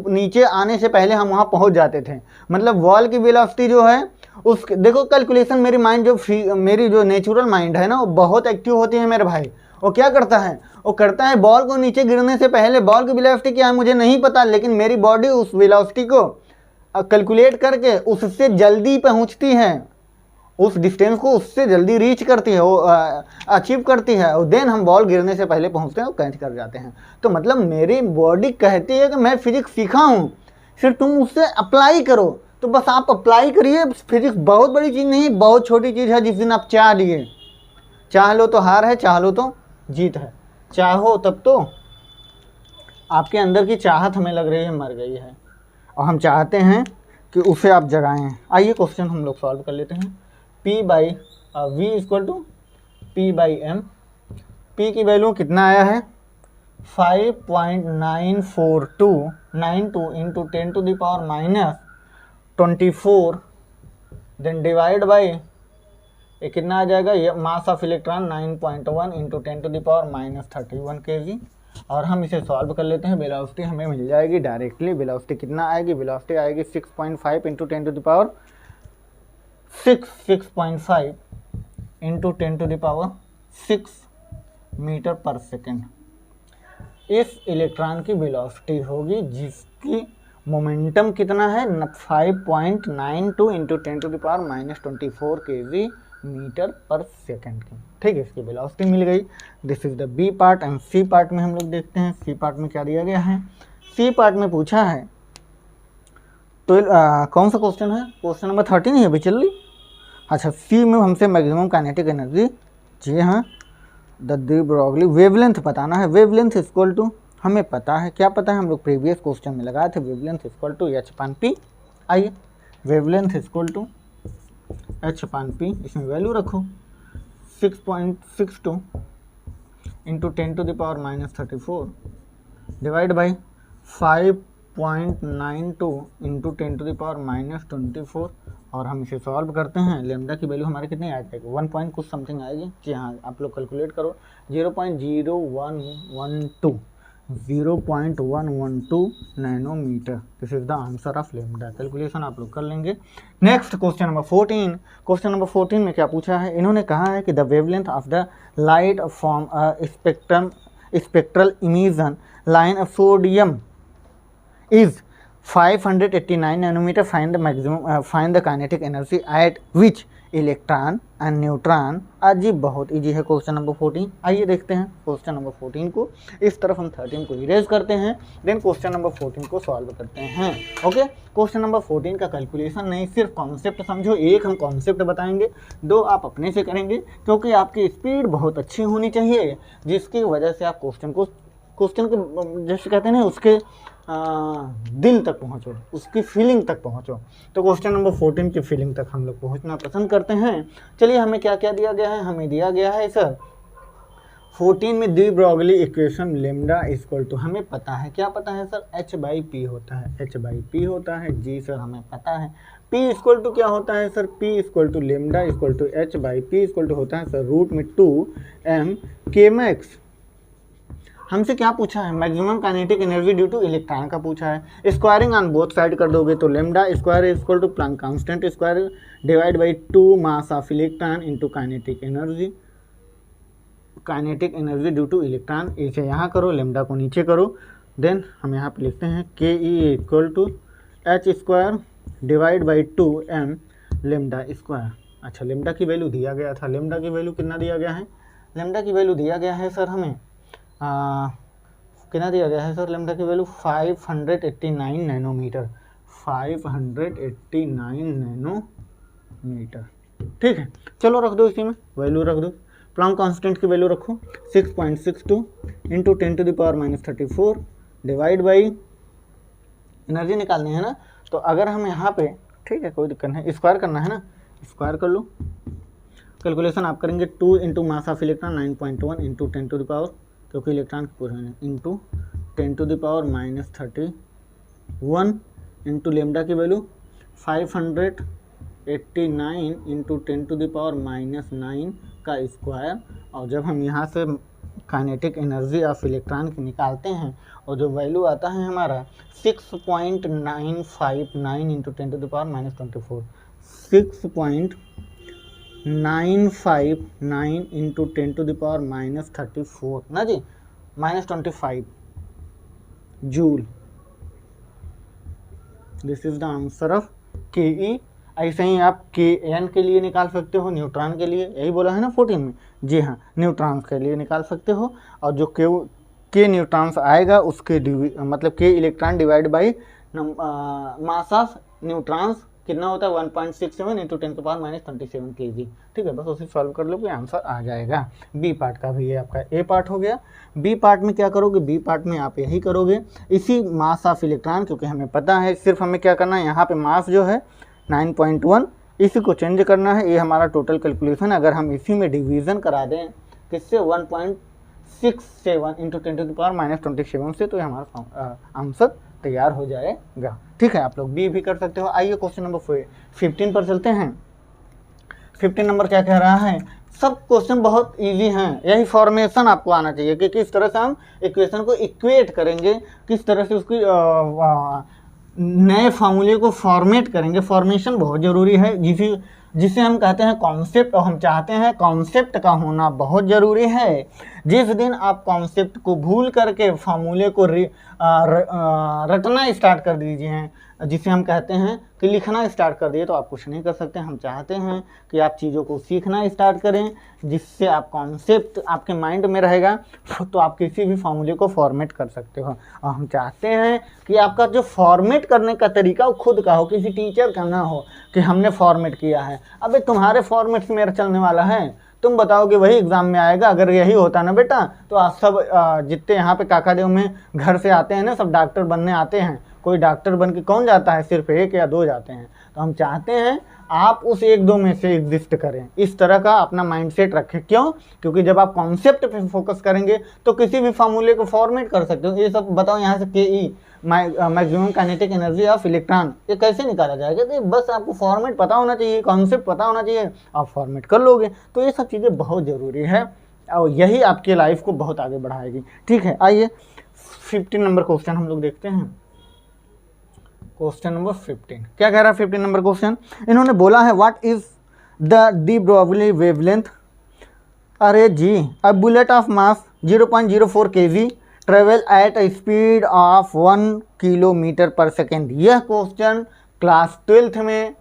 नीचे आने से पहले हम वहाँ पहुँच जाते थे, मतलब बॉल की वेलोसिटी जो है उस, देखो कैलकुलेशन, मेरी माइंड मेरी जो नेचुरल माइंड है ना, वो बहुत एक्टिव होती है मेरे भाई। वो क्या करता है, वो करता है बॉल को नीचे गिरने से पहले, बॉल की वेलोसिटी क्या है मुझे नहीं पता, लेकिन मेरी बॉडी उस वेलोसिटी को कैलकुलेट करके उससे जल्दी पहुंचती है, उस डिस्टेंस को उससे जल्दी रीच करती है, वो अचीव करती है, और देन हम बॉल गिरने से पहले पहुंचते हैं और कैच कर जाते हैं। तो मतलब मेरी बॉडी कहती है कि मैं फिजिक्स सीखा हूँ, फिर तुम उससे अप्लाई करो। तो बस आप अप्लाई करिए, फिजिक्स बहुत बड़ी चीज़ नहीं, बहुत छोटी चीज़ है। जिस दिन आप चाह लिए, चाह लो तो हार है, चाह लो तो जीत है। चाहो तब तो आपके अंदर की चाहत हमें लग रही है मर गई है, और हम चाहते हैं कि उसे आप जगाएं। आइए क्वेश्चन हम लोग सॉल्व कर लेते हैं। P by V equal to P by M. P की वैल्यू कितना आया है, 5.94292 into 10 to the power minus 24, then divide by ये कितना आ जाएगा, ये mass of electron 9.1 into 10 to the power minus 31 kg। और हम इसे सॉल्व कर लेते हैं। वेलोसिटी हमें मिल जाएगी डायरेक्टली। वेलोसिटी कितना आएगी, वेलोसिटी आएगी 6.5 into 10 to the power 6.5 into 10 to the power 6 meter per second. इस इलेक्ट्रॉन की वेलोसिटी होगी जिसकी मोमेंटम कितना है, 5.92 into 10 to the power minus 24 kg metre per second की, ठीक है। इसकी वेलोसिटी मिल गई। This is the B part. And C part में हम लोग देखते हैं सी पार्ट में क्या दिया गया है। सी पार्ट में पूछा है तो कौन सा क्वेश्चन है, क्वेश्चन नंबर 13 है अभी चल रही। अच्छा, सी में हमसे मैक्सिमम काइनेटिक एनर्जी, जी हाँ, द डी ब्रॉगली वेवलेंथ बताना है। वेवलेंथ इक्वल टू, हमें पता है, क्या पता है, हम लोग प्रीवियस क्वेश्चन में लगाए थे। Wavelength equal to h/p। आइए, वेवलेंथ इक्वल टू h/p, इसमें वैल्यू रखो 6.62 into 10 to the power minus 34 divide by 5.92 into 10 to the power minus 24। और हम इसे सॉल्व करते हैं। लेमडा की वैल्यू हमारी कितनी आ जाएगी, 1 पॉइंट कुछ समथिंग आएगी। जी हाँ, आप लोग कैलकुलेट करो, 0.0112 0.112 nanometer. This is the answer of lambda. Calculation आप लोग कर लेंगे। Next question number 14। Question number 14 में क्या पूछा है, इन्होंने कहा है कि the wavelength of the light from spectral emission line of sodium is 589 nanometer. Find the maximum find the kinetic energy at which electron and neutron. आज ये बहुत इजी है क्वेश्चन नंबर 14। आइए देखते हैं क्वेश्चन नंबर 14 को। इस तरफ हम 13 को इरेज करते हैं, देन क्वेश्चन नंबर 14 को सॉल्व करते हैं। ओके, क्वेश्चन नंबर 14 का कैलकुलेशन नहीं, सिर्फ कॉन्सेप्ट समझो। एक हम कॉन्सेप्ट बताएंगे, दो आप अपने से करेंगे, क्योंकि आपकी स्पीड बहुत अच्छी होनी चाहिए, जिसकी वजह से आप क्वेश्चन के जैसे कहते हैं ना, उसके दिल तक पहुंचो, उसकी फीलिंग तक पहुंचो। तो क्वेश्चन नंबर 14 की फीलिंग तक हम लोग पहुंचना पसंद करते हैं। चलिए, हमें क्या क्या दिया गया है, हमें दिया गया है सर 14 में de Broglie equation lambda equal to, हमें पता है, क्या पता है सर, h/p होता है, h/p होता है। जी सर, हमें पता है। p इक्वल टू क्या होता है sir, p equal to lambda equal to h/p equal to होता है सर √2m kmax। हमसे क्या पूछा है, maximum kinetic energy due to electron का पूछा है। स्क्वायरिंग ऑन बोथ साइड कर दोगे तो lambda square equal to Planck constant square divide by 2 mass of electron into kinetic energy. Kinetic energy due to electron, इसे यहाँ करो, लेमडा को नीचे करो, देन हम यहाँ पे लिखते हैं K E equal to H square divide by 2m lambda square. अच्छा, लेमडा की वैल्यू दिया गया था, लेमडा की वैल्यू कितना दिया गया है, लेमडा की वैल्यू दिया गया है सर हमें कितना दिया गया है सर, लेमडा की वैल्यू 589 नैनोमीटर, 589 नैनोमीटर। ठीक है, चलो रख दो, इसी में वैल्यू रख दो। प्लैंक कांस्टेंट की वैल्यू रखो 6.62 इंटू 10⁻34 डिवाइड बाई, एनर्जी निकालनी है ना, तो अगर हम यहाँ पे, ठीक है कोई दिक्कत नहीं, स्क्वायर करना है ना, स्क्वायर कर लो। कैलकुलेशन आप करेंगे 2 into mass of electron 9.1 into 10⁻, क्योंकि इलेक्ट्रॉन पूरे हैं, इंटू 10⁻31 इंटू लेमडा की वैल्यू 589 इंटू 10⁻⁻9 का स्क्वायर। और जब हम यहाँ से काइनेटिक एनर्जी ऑफ इलेक्ट्रॉन की निकालते हैं और जो वैल्यू आता है हमारा 6.959 इंटू 10⁻⁻24, 6.959 इंटू 10⁻⁻34 ना जी, -25 joule. This is the answer of के ई। ऐसे ही आप के एन के लिए निकाल सकते हो, न्यूट्रॉन के लिए, यही बोला है ना 14 में, जी हाँ, न्यूट्रॉन्स के लिए निकाल सकते हो। और जो के न्यूट्रॉन्स आएगा उसके मतलब के electron divide by mass of neutrons कितना होता है 1.67 इंटू 10⁻⁻27 kg। ठीक है, बस उसे सॉल्व कर लो, आंसर आ जाएगा। बी पार्ट का भी ये आपका ए पार्ट हो गया। बी पार्ट में क्या करोगे, बी पार्ट में आप यही करोगे, इसी मास ऑफ इलेक्ट्रॉन, क्योंकि हमें पता है, सिर्फ हमें क्या करना है, यहाँ पे मास जो है 9.1, इसी को चेंज करना है, ये हमारा टोटल कैलकुलेशन। अगर हम इसी में डिवीज़न करा दें किससे, 1.67 इंटू 10⁻⁻27 से, तो ये हमारा आंसर तैयार हो जाएगा। ठीक है, आप लोग बी भी कर सकते हो। आइए क्वेश्चन नंबर 15 पर चलते हैं। 15 नंबर क्या कह रहा है, सब क्वेश्चन बहुत इजी हैं, यही फॉर्मेशन आपको आना चाहिए कि किस तरह से हम इक्वेशन को इक्वेट करेंगे, किस तरह से उसकी नए फार्मूले को फॉर्मेट करेंगे। फॉर्मेशन बहुत ज़रूरी है, जिसे हम कहते हैं कॉन्सेप्ट, और हम चाहते हैं कॉन्सेप्ट का होना बहुत ज़रूरी है। जिस दिन आप कॉन्सेप्ट को भूल करके फार्मूले को रटना स्टार्ट कर दीजिए, जिसे हम कहते हैं कि लिखना स्टार्ट कर दिए, तो आप कुछ नहीं कर सकते। हम चाहते हैं कि आप चीज़ों को सीखना स्टार्ट करें, जिससे आप कॉन्सेप्ट आपके माइंड में रहेगा, तो आप किसी भी फार्मूले को फॉर्मेट कर सकते हो। और हम चाहते हैं कि आपका जो फॉर्मेट करने का तरीका वो खुद का हो, किसी टीचर का ना हो कि हमने फॉर्मेट किया है। अबे तुम्हारे फॉर्मेट से मेरा चलने वाला है, तुम बताओगे वही एग्ज़ाम में आएगा। अगर यही होता ना बेटा, तो आप सब जितने यहाँ पे काकादेव में घर से आते हैं ना, सब डॉक्टर बनने आते हैं। कोई डॉक्टर बन के कौन जाता है, सिर्फ 1 या 2 जाते हैं। तो हम चाहते हैं आप उस 1-2 में से एग्जिस्ट करें, इस तरह का अपना माइंडसेट रखें। क्यों? क्योंकि जब आप कॉन्सेप्ट पे फोकस करेंगे तो किसी भी फार्मूले को फॉर्मेट कर सकते हो। ये सब बताओ यहाँ से, के ई maximum kinetic energy of electron, ये कैसे निकाला जाएगा? तो बस आपको फॉर्मेट पता होना चाहिए, कॉन्सेप्ट पता होना चाहिए, आप फॉर्मेट कर लोगे। तो ये सब चीज़ें बहुत ज़रूरी है और यही आपके लाइफ को बहुत आगे बढ़ाएगी। ठीक है, आइए 15 नंबर क्वेश्चन हम लोग देखते हैं। क्वेश्चन नंबर 15 क्या कह रहा है? 15 नंबर क्वेश्चन इन्होंने बोला है, what is the de Broglie wavelength? अरे जी, a bullet of mass 0.04 kg travel at a speed of 1 kilometre per second. यह क्वेश्चन क्लास 12th में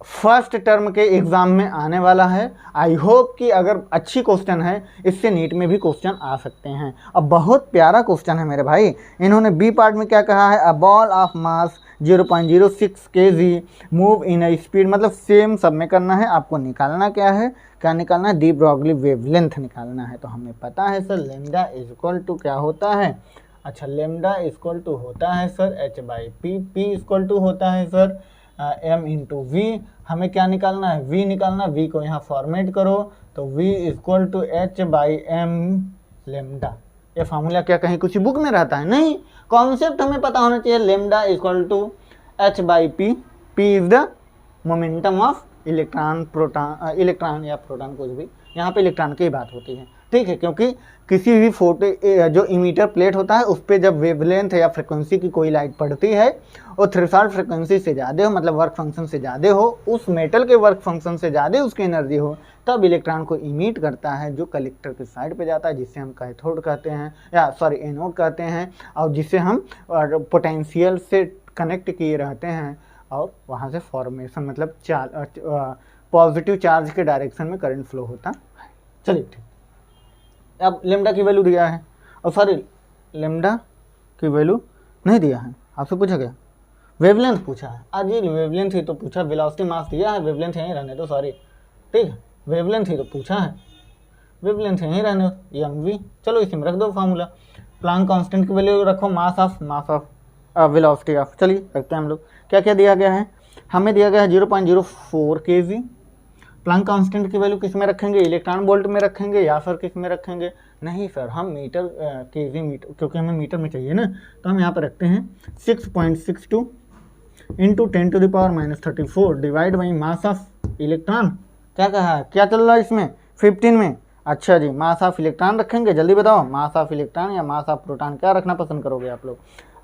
फर्स्ट टर्म के एग्ज़ाम में आने वाला है। आई होप कि अगर अच्छी क्वेश्चन है, इससे नीट में भी क्वेश्चन आ सकते हैं। अब बहुत प्यारा क्वेश्चन है मेरे भाई। इन्होंने बी पार्ट में क्या कहा है, a ball of mass 0.06 kg move in a speed, मतलब सेम सब में करना है। आपको निकालना क्या है, क्या निकालना है? डी ब्रॉगली वेवलेंथ निकालना है। तो हमें पता है sir lambda is equal to क्या होता है। अच्छा, लेमडा इक्वल टू होता है sir h/p, p equal to होता है सर m इंटू वी। हमें क्या निकालना है? v निकालना। v को यहाँ फॉर्मेट करो तो v equal to h/m lambda. ये फार्मूला क्या कहीं कुछ बुक में रहता है? नहीं, कॉन्सेप्ट हमें पता होना चाहिए। Lambda equal to h/p, p is the momentum of electron, proton, electron या प्रोटॉन, कुछ भी, यहाँ पे इलेक्ट्रॉन की बात होती है। ठीक है, क्योंकि किसी भी फोटो जो इमीटर प्लेट होता है उस पर जब वेवलेंथ या फ्रिक्वेंसी की कोई लाइट पड़ती है और थ्रेशोल्ड फ्रिक्वेंसी से ज़्यादा हो, मतलब वर्क फंक्शन से ज़्यादा हो, उस मेटल के वर्क फंक्शन से ज़्यादा उसकी एनर्जी हो, तब इलेक्ट्रॉन को इमिट करता है जो कलेक्टर के साइड पे जाता है, जिससे हम कैथोड कहते हैं या सॉरी एनोड कहते हैं, और जिससे हम पोटेंशियल से कनेक्ट किए रहते हैं और वहाँ से फॉर्मेशन मतलब पॉजिटिव चार्ज के डायरेक्शन में करंट फ्लो होता है। चलिए ठीक, अब लेमडा की वैल्यू दिया है और सॉरी लेमडा की वैल्यू नहीं दिया है, आपसे पूछा गया वेवलेंथ पूछा है। आज ये वेवलेंथ ही तो पूछा, वेलोसिटी मास दिया है, वेवलेंथ यहीं रहने दो, सॉरी ठीक है, वेवलेंथ ही तो पूछा है, वेवलेंथ यहीं रहने दो, एम वी, चलो इसी में रख दो फार्मूला। प्लांक कांस्टेंट की वैल्यू रखो, मास ऑफ वेलोसिटी ऑफ, चलिए रखते हैं हम लोग। क्या क्या दिया गया है, हमें दिया गया है 0.04 kg। प्लांक कांस्टेंट की वैल्यू किस में रखेंगे, इलेक्ट्रॉन वोल्ट में रखेंगे या फिर किस में रखेंगे, नहीं सर हम मीटर केजी मीटर, क्योंकि हमें मीटर में चाहिए ना, तो हम यहाँ पर रखते हैं 6.62 into 10⁻⁻34 divide by mass of electron. क्या कहा है, क्या चल रहा है इसमें 15 में, अच्छा जी मास ऑफ इलेक्ट्रॉन रखेंगे, जल्दी बताओ मास ऑफ इलेक्ट्रॉन या मास ऑफ प्रोटॉन, क्या रखना पसंद करोगे आप लोग।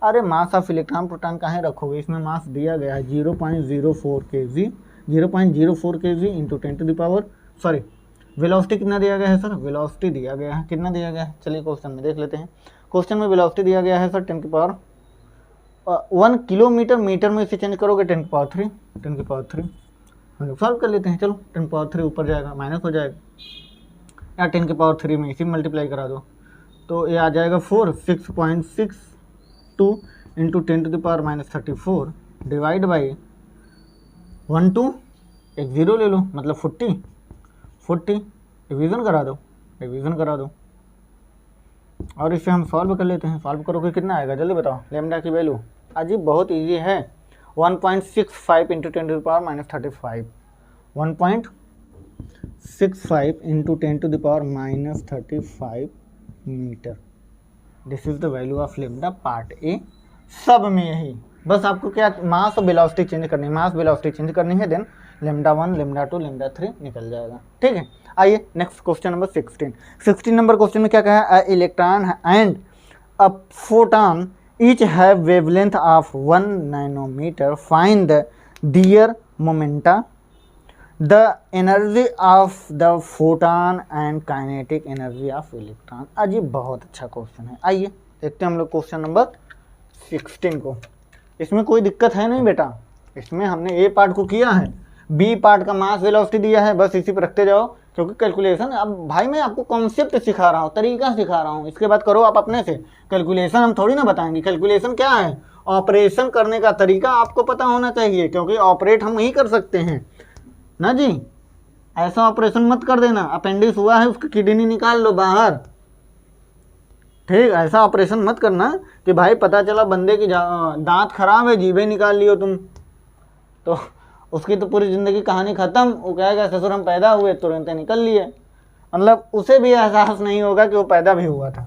अरे मास ऑफ इलेक्ट्रॉन प्रोटॉन कहाँ रखोगे, इसमें मास दिया गया है 0.04 kg, 0.04 kg into 10⁻, sorry velocity कितना दिया गया है सर, वेलोसिटी दिया गया है, कितना दिया गया है, चलिए क्वेश्चन में देख लेते हैं। क्वेश्चन में वेलोसिटी दिया गया है सर 10⁻1 किलोमीटर, मीटर में इसे चेंज करोगे 10⁻3 सॉल्व कर लेते हैं। चलो 10⁻3 ऊपर जाएगा माइनस हो जाएगा, या 10⁻3 में इसी मल्टीप्लाई करा दो तो ये आ जाएगा 6.62 इंटू 10⁻34 डिवाइड बाई 1 2 एक ज़ीरो ले लो मतलब 40 डिवीज़न करा दो और इसे हम सॉल्व कर लेते हैं। सॉल्व करोगे कितना आएगा जल्दी बताओ, लेमडा की वैल्यू अजीब बहुत इजी है, 1.65 into 10⁻35 1.65 into 10⁻35 meter. This is the value of lambda part A. सब में यही, बस आपको क्या मास और वेलोसिटी चेंज करनी है, मास वेलोसिटी चेंज करनी है, देन लेमडा 1 लेमडा 2 लेमडा 3 निकल जाएगा। ठीक है, आइए next question number 16 number question में क्या कहा है, electron and a photon each have wavelength of 1 nanometer, find the their momenta, the energy of the photon and kinetic energy of electron. अजीब बहुत अच्छा क्वेश्चन है, आइए देखते हैं हम लोग क्वेश्चन नंबर 16 को। इसमें कोई दिक्कत है नहीं बेटा, इसमें हमने ए पार्ट को किया है, बी पार्ट का मास वेलोसिटी दिया है, बस इसी पर रखते जाओ, क्योंकि कैलकुलेशन अब भाई मैं आपको कॉन्सेप्ट सिखा रहा हूँ, तरीका सिखा रहा हूँ, इसके बाद करो आप अपने से। कैलकुलेशन हम थोड़ी ना बताएंगे, कैलकुलेशन क्या है, ऑपरेशन करने का तरीका आपको पता होना चाहिए, क्योंकि ऑपरेट हम ही कर सकते हैं ना जी। ऐसा ऑपरेशन मत कर देना, अपेंडिक्स हुआ है उसकी किडनी निकाल लो बाहर, ठीक, ऐसा ऑपरेशन मत करना कि भाई पता चला बंदे की दांत खराब है जीभे निकाल लियो तुम, तो उसकी तो पूरी ज़िंदगी कहानी ख़त्म। वो कहेगा ससुर हम पैदा हुए तुरंत निकल लिए, मतलब उसे भी एहसास नहीं होगा कि वो पैदा भी हुआ था।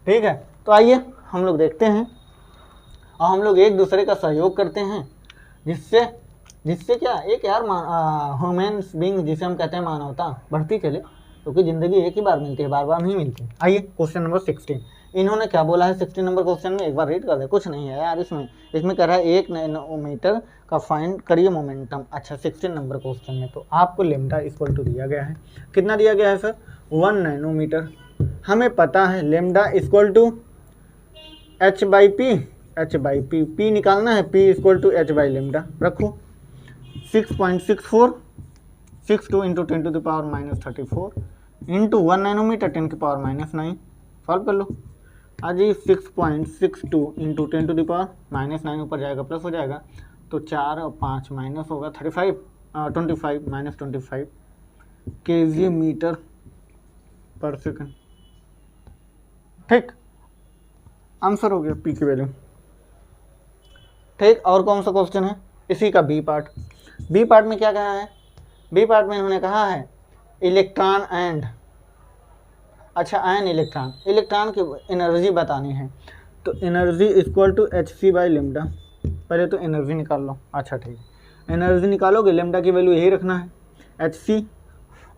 ठीक है, तो आइए हम लोग देखते हैं और हम लोग एक दूसरे का सहयोग करते हैं, जिससे क्या एक यार ह्यूमन बीइंग जिसे हम कहते हैं मानवता बढ़ती चले, क्योंकि ज़िंदगी एक ही बार मिलती है, बार बार नहीं मिलती। आइए क्वेश्चन नंबर 16, इन्होंने क्या बोला है 16 नंबर क्वेश्चन में, एक बार रीड कर दे, कुछ नहीं है यार इसमें कह रहा है 1 नैनोमीटर का फाइंड करिए मोमेंटम। अच्छा 16 नंबर क्वेश्चन में तो आपको लेमडा इक्वल टू दिया गया है, कितना दिया गया है सर 1 नैनोमीटर। हमें पता है lambda equal to h by P, P निकालना है, P equal to h by lambda रखो, 6.62 इंटू 10⁻34 इंटू 1 नैनोमीटर 10⁻9 सॉल्व कर लो। आज ये 6.62 इंटू 10⁻9 ऊपर जाएगा प्लस हो जाएगा, तो 4 और 5 माइनस होगा 25 -25 kg मीटर पर सेकंड। ठीक, आंसर हो गया पी की वैल्यू। ठीक, और कौन सा क्वेश्चन है, इसी का बी पार्ट। बी पार्ट में क्या कहा है, बी पार्ट में इन्होंने कहा है इलेक्ट्रॉन एंड, अच्छा एन इलेक्ट्रॉन की एनर्जी बतानी है, तो energy equal to hc by lambda. पहले तो एनर्जी निकाल लो, अच्छा ठीक है, एनर्जी निकालोगे लेमडा की वैल्यू यही रखना है, hc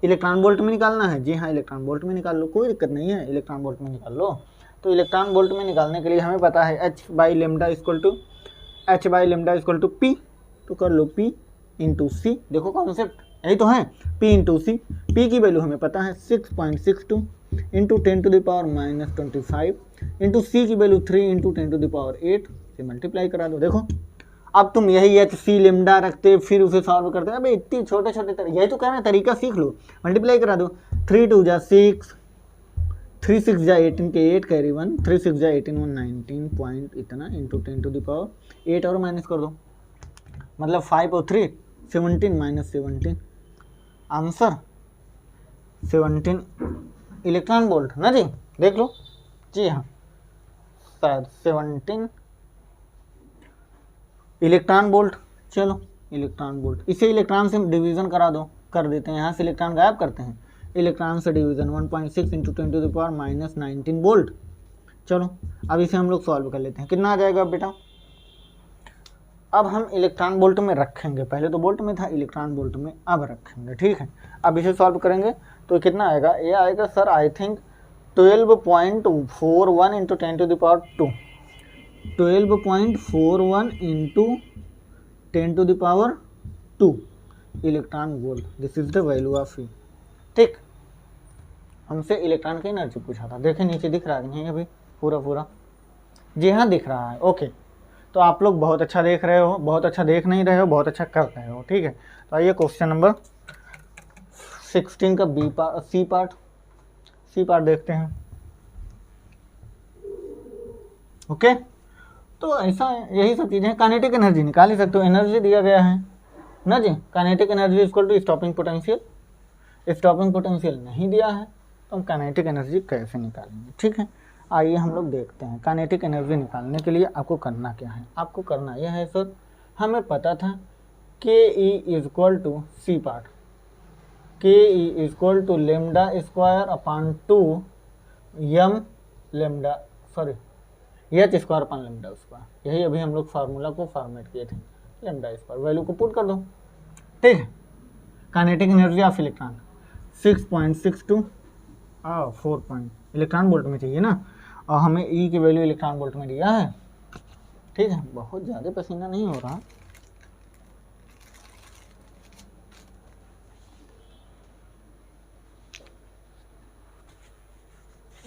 इलेक्ट्रॉन वोल्ट में निकालना है, जी हाँ इलेक्ट्रॉन वोल्ट में निकाल लो, कोई दिक्कत नहीं है, इलेक्ट्रॉन वोल्ट में निकाल लो। तो इलेक्ट्रॉन वोल्ट में निकालने के लिए हमें पता है h by lambda equal to p, तो कर लो p इंटू सी। देखो कॉन्सेप्ट, यही तो है, P इंटू सी। P की वैल्यू हमें पता है 6.62 इंटू 10⁻⁻25 इंटू सी की वैल्यू 3 इंटू 10⁻8 से मल्टीप्लाई करा दो। देखो अब तुम यही एच सी लेमडा रखते फिर उसे सॉल्व करते, अबे इतनी छोटे छोटे यही तो कहना तरीका सीख लो, मल्टीप्लाई करा दो। 3 2 जा 6, 3 6 जा 18 के 8 कैरी 1, 3 6 जा 18 19 पॉइंट इतना इंटू 10⁻8 और माइनस कर दो, मतलब 5 और 3 17 माइनस 17, आंसर 17 इलेक्ट्रॉन वोल्ट ना जी, देख लो जी हाँ, शायद 17 इलेक्ट्रॉन वोल्ट। चलो इलेक्ट्रॉन वोल्ट, इसे इलेक्ट्रॉन से डिवीजन करा दो, कर देते हैं, यहाँ से इलेक्ट्रॉन गायब करते हैं, इलेक्ट्रॉन से डिवीजन 1.6 इंटू 10⁻⁻19 वोल्ट। चलो अब इसे हम लोग सॉल्व कर लेते हैं, कितना आ जाएगा बेटा। अब हम इलेक्ट्रॉन वोल्ट में रखेंगे, पहले तो वोल्ट में था, इलेक्ट्रॉन वोल्ट में अब रखेंगे, ठीक है। अब इसे सॉल्व करेंगे तो कितना आएगा, ये आएगा sir I think 12.41 into 10⁻², 12.41 into 10⁻² electron volt, this is the value of E. ठीक, हमसे इलेक्ट्रॉन की एनर्जी पूछा था, देखें नीचे दिख रहा है नहीं अभी पूरा, जी हाँ दिख रहा है, ओके। तो आप लोग बहुत अच्छा देख रहे हो, बहुत अच्छा देख नहीं रहे हो, बहुत अच्छा कर रहे हो, ठीक है। तो आइए क्वेश्चन नंबर 16 का सी पार्ट देखते हैं। ओके, तो ऐसा यही सब चीज़ें, काइनेटिक एनर्जी निकाल ही सकते हो, एनर्जी दिया गया है ना जी, kinetic energy equal to stopping potential, stopping potential नहीं दिया है तो हम काइनेटिक एनर्जी कैसे निकालेंगे, ठीक है। आइए हम लोग देखते हैं काइनेटिक एनर्जी निकालने के लिए आपको करना क्या है। आपको करना यह है सर, हमें पता था के E equal to C part, के E equal to lambda square upon 2 m lambda H square upon lambda square, यही अभी हम लोग फार्मूला को फॉर्मेट किए थे, लेमडा स्क्वायर वैल्यू को पुट कर दो, ठीक है। Kinetic energy of electron 6.62 4 point electron volt में चाहिए ना, और हमें ई की वैल्यू इलेक्ट्रॉन वोल्ट में दिया है, ठीक है। बहुत ज़्यादा पसीना नहीं हो रहा,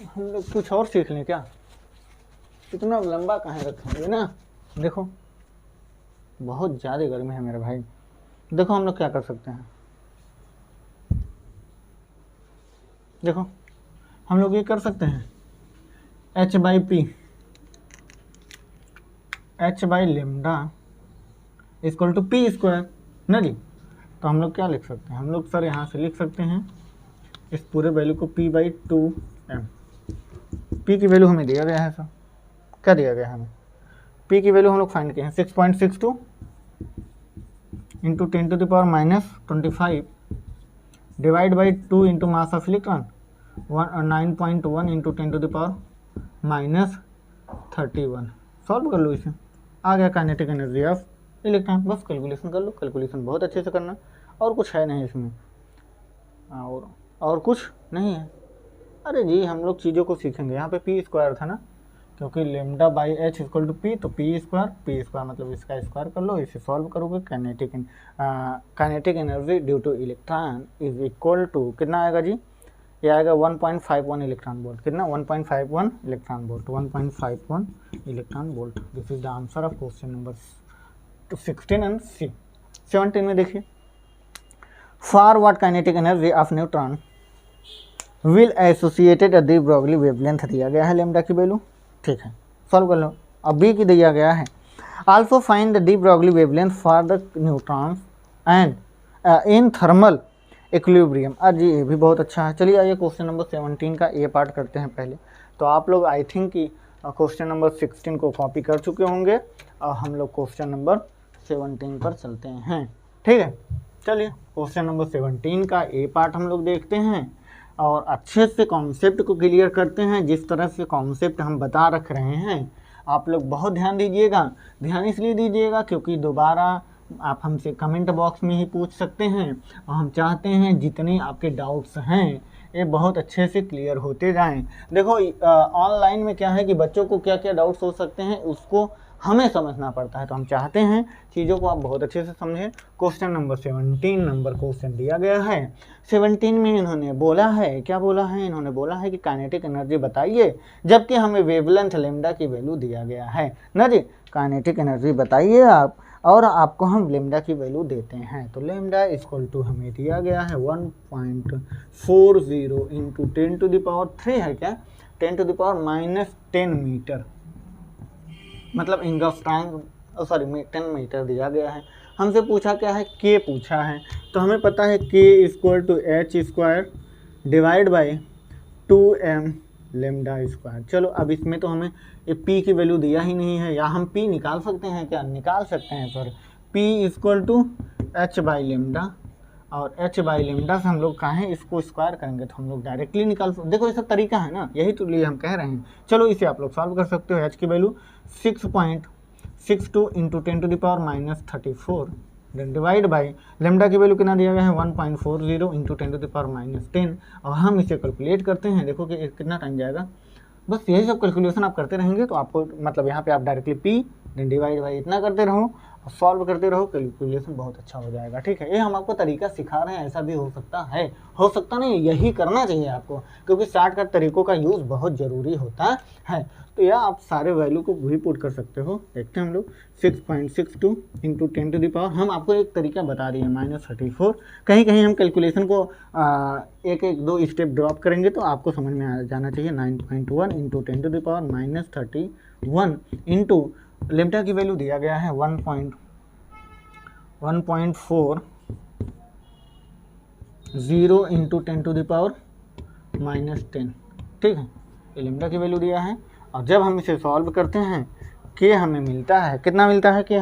हम लोग कुछ और सीख लें क्या, इतना लंबा कहाँ रखेंगे ना। देखो बहुत ज़्यादा गर्मी है मेरे भाई, देखो हम लोग क्या कर सकते हैं, देखो हम लोग ये कर सकते हैं h by P, h by lambda equal to P square ना जी। तो हम लोग क्या लिख सकते हैं, हम लोग सर यहाँ से लिख सकते हैं इस पूरे वैल्यू को p/2m, p की वैल्यू हमें दिया गया है सर, क्या दिया गया है हमें, p की वैल्यू हम लोग फाइंड किए हैं 6.62 into 10⁻⁻25 divide by 2 into mass of electron 9.1 into 10⁻31। Solve कर लो इसे, आ गया काइनेटिक एनर्जी ऑफ इलेक्ट्रॉन। बस कैलकुलेशन कर लो, कैलकुलेशन बहुत अच्छे से करना, और कुछ है नहीं इसमें, और कुछ नहीं है। अरे जी हम लोग चीज़ों को सीखेंगे, यहाँ पे पी स्क्वायर था ना, क्योंकि lambda by H equal to P, तो पी स्क्वायर मतलब इसका स्क्वायर कर लो, इसे सॉल्व करोगे। Kinetic energy due to electron is equal to कितना आएगा जी, ये आएगा 1.51 इलेक्ट्रॉन वोल्ट, कितना 1.51 electron volt, 1.51 electron volt. This is the answer of question number 16 and C. 17 में देखिए, for what kinetic energy of neutron will associated de Broglie wavelength दिया गया है, लेमडा की वैल्यू, ठीक है। सॉल्व कर लो, अब बी की दिया गया है, also find the de Broglie wavelength for the neutrons and in thermal equilibrium. जी ये भी बहुत अच्छा है। चलिए आइए क्वेश्चन नंबर 17 का ए पार्ट करते हैं पहले। तो आप लोग आई थिंक कि क्वेश्चन नंबर 16 को कॉपी कर चुके होंगे, और हम लोग क्वेश्चन नंबर 17 पर चलते हैं, ठीक है। चलिए क्वेश्चन नंबर 17 का ए पार्ट हम लोग देखते हैं, और अच्छे से कॉन्सेप्ट को क्लियर करते हैं। जिस तरह से कॉन्सेप्ट हम बता रख रहे हैं आप लोग बहुत ध्यान दीजिएगा। ध्यान इसलिए दीजिएगा क्योंकि दोबारा आप हमसे कमेंट बॉक्स में ही पूछ सकते हैं, और हम चाहते हैं जितने आपके डाउट्स हैं ये बहुत अच्छे से क्लियर होते जाएं। देखो ऑनलाइन में क्या है कि बच्चों को क्या क्या डाउट्स हो सकते हैं उसको हमें समझना पड़ता है। तो हम चाहते हैं चीज़ों को आप बहुत अच्छे से समझें। क्वेश्चन नंबर 17 नंबर क्वेश्चन दिया गया है। 17 में इन्होंने बोला है, क्या बोला है, इन्होंने बोला है कि काइनेटिक एनर्जी बताइए, जबकि हमें वेवलेंथ लेमडा की वैल्यू दिया गया है ना जी। काइनेटिक एनर्जी बताइए आप, और आपको हम लेमडा की वैल्यू देते हैं। तो लेमडा इक्वल टू हमें दिया गया है 1.40 इंटू 10⁻³ है क्या, 10⁻⁻10 मीटर, मतलब inch of time, sorry 10 meter दिया गया है। हमसे पूछा क्या है, के पूछा है। तो हमें पता है K equal to h² divide by 2m lambda square. चलो अब इसमें तो हमें ये p की वैल्यू दिया ही नहीं है, या हम p निकाल सकते हैं क्या, निकाल सकते हैं sir. p equal to h by lambda, और h बाई लेमडा से हम लोग कहें इसको स्क्वायर करेंगे तो हम लोग डायरेक्टली निकाल सकते। देखो ये सब तरीका है ना, यही तो लिए हम कह रहे हैं। चलो इसे आप लोग सॉल्व कर सकते हो। h की value 6.62 into 10⁻⁻34 then divide by lambda की वैल्यू कितना दिया गया है 1.40 इंटू 10⁻⁻10, और हम इसे कैलकुलेट करते हैं। देखो कि कितना टाइम जाएगा, बस यही सब कैलकुलेशन आप करते रहेंगे तो आपको मतलब यहाँ पे आप directly P then divide by इतना करते रहो और सॉल्व करते रहो, कैलकुलेशन बहुत अच्छा हो जाएगा। ठीक है, ये हम आपको तरीका सिखा रहे हैं, ऐसा भी हो सकता है, हो सकता नहीं, यही करना चाहिए आपको, क्योंकि शॉर्टकट तरीकों का यूज़ बहुत ज़रूरी होता है। तो यह आप सारे वैल्यू को भी पुट कर सकते हो। देखते हैं हम लोग 6.62 इंटू 10⁻, हम आपको एक तरीका बता दिए -34। कहीं कहीं हम कैलकुलेशन को एक एक दो स्टेप ड्रॉप करेंगे तो आपको समझ में आ जाना चाहिए। 9.1 इंटू 10⁻31 इंटू लेमडा की वैल्यू दिया गया है 1.40 इंटू 10⁻⁻10। ठीक है, ये लेमडा की वैल्यू दिया है, और जब हम इसे सॉल्व करते हैं के हमें मिलता है, कितना मिलता है के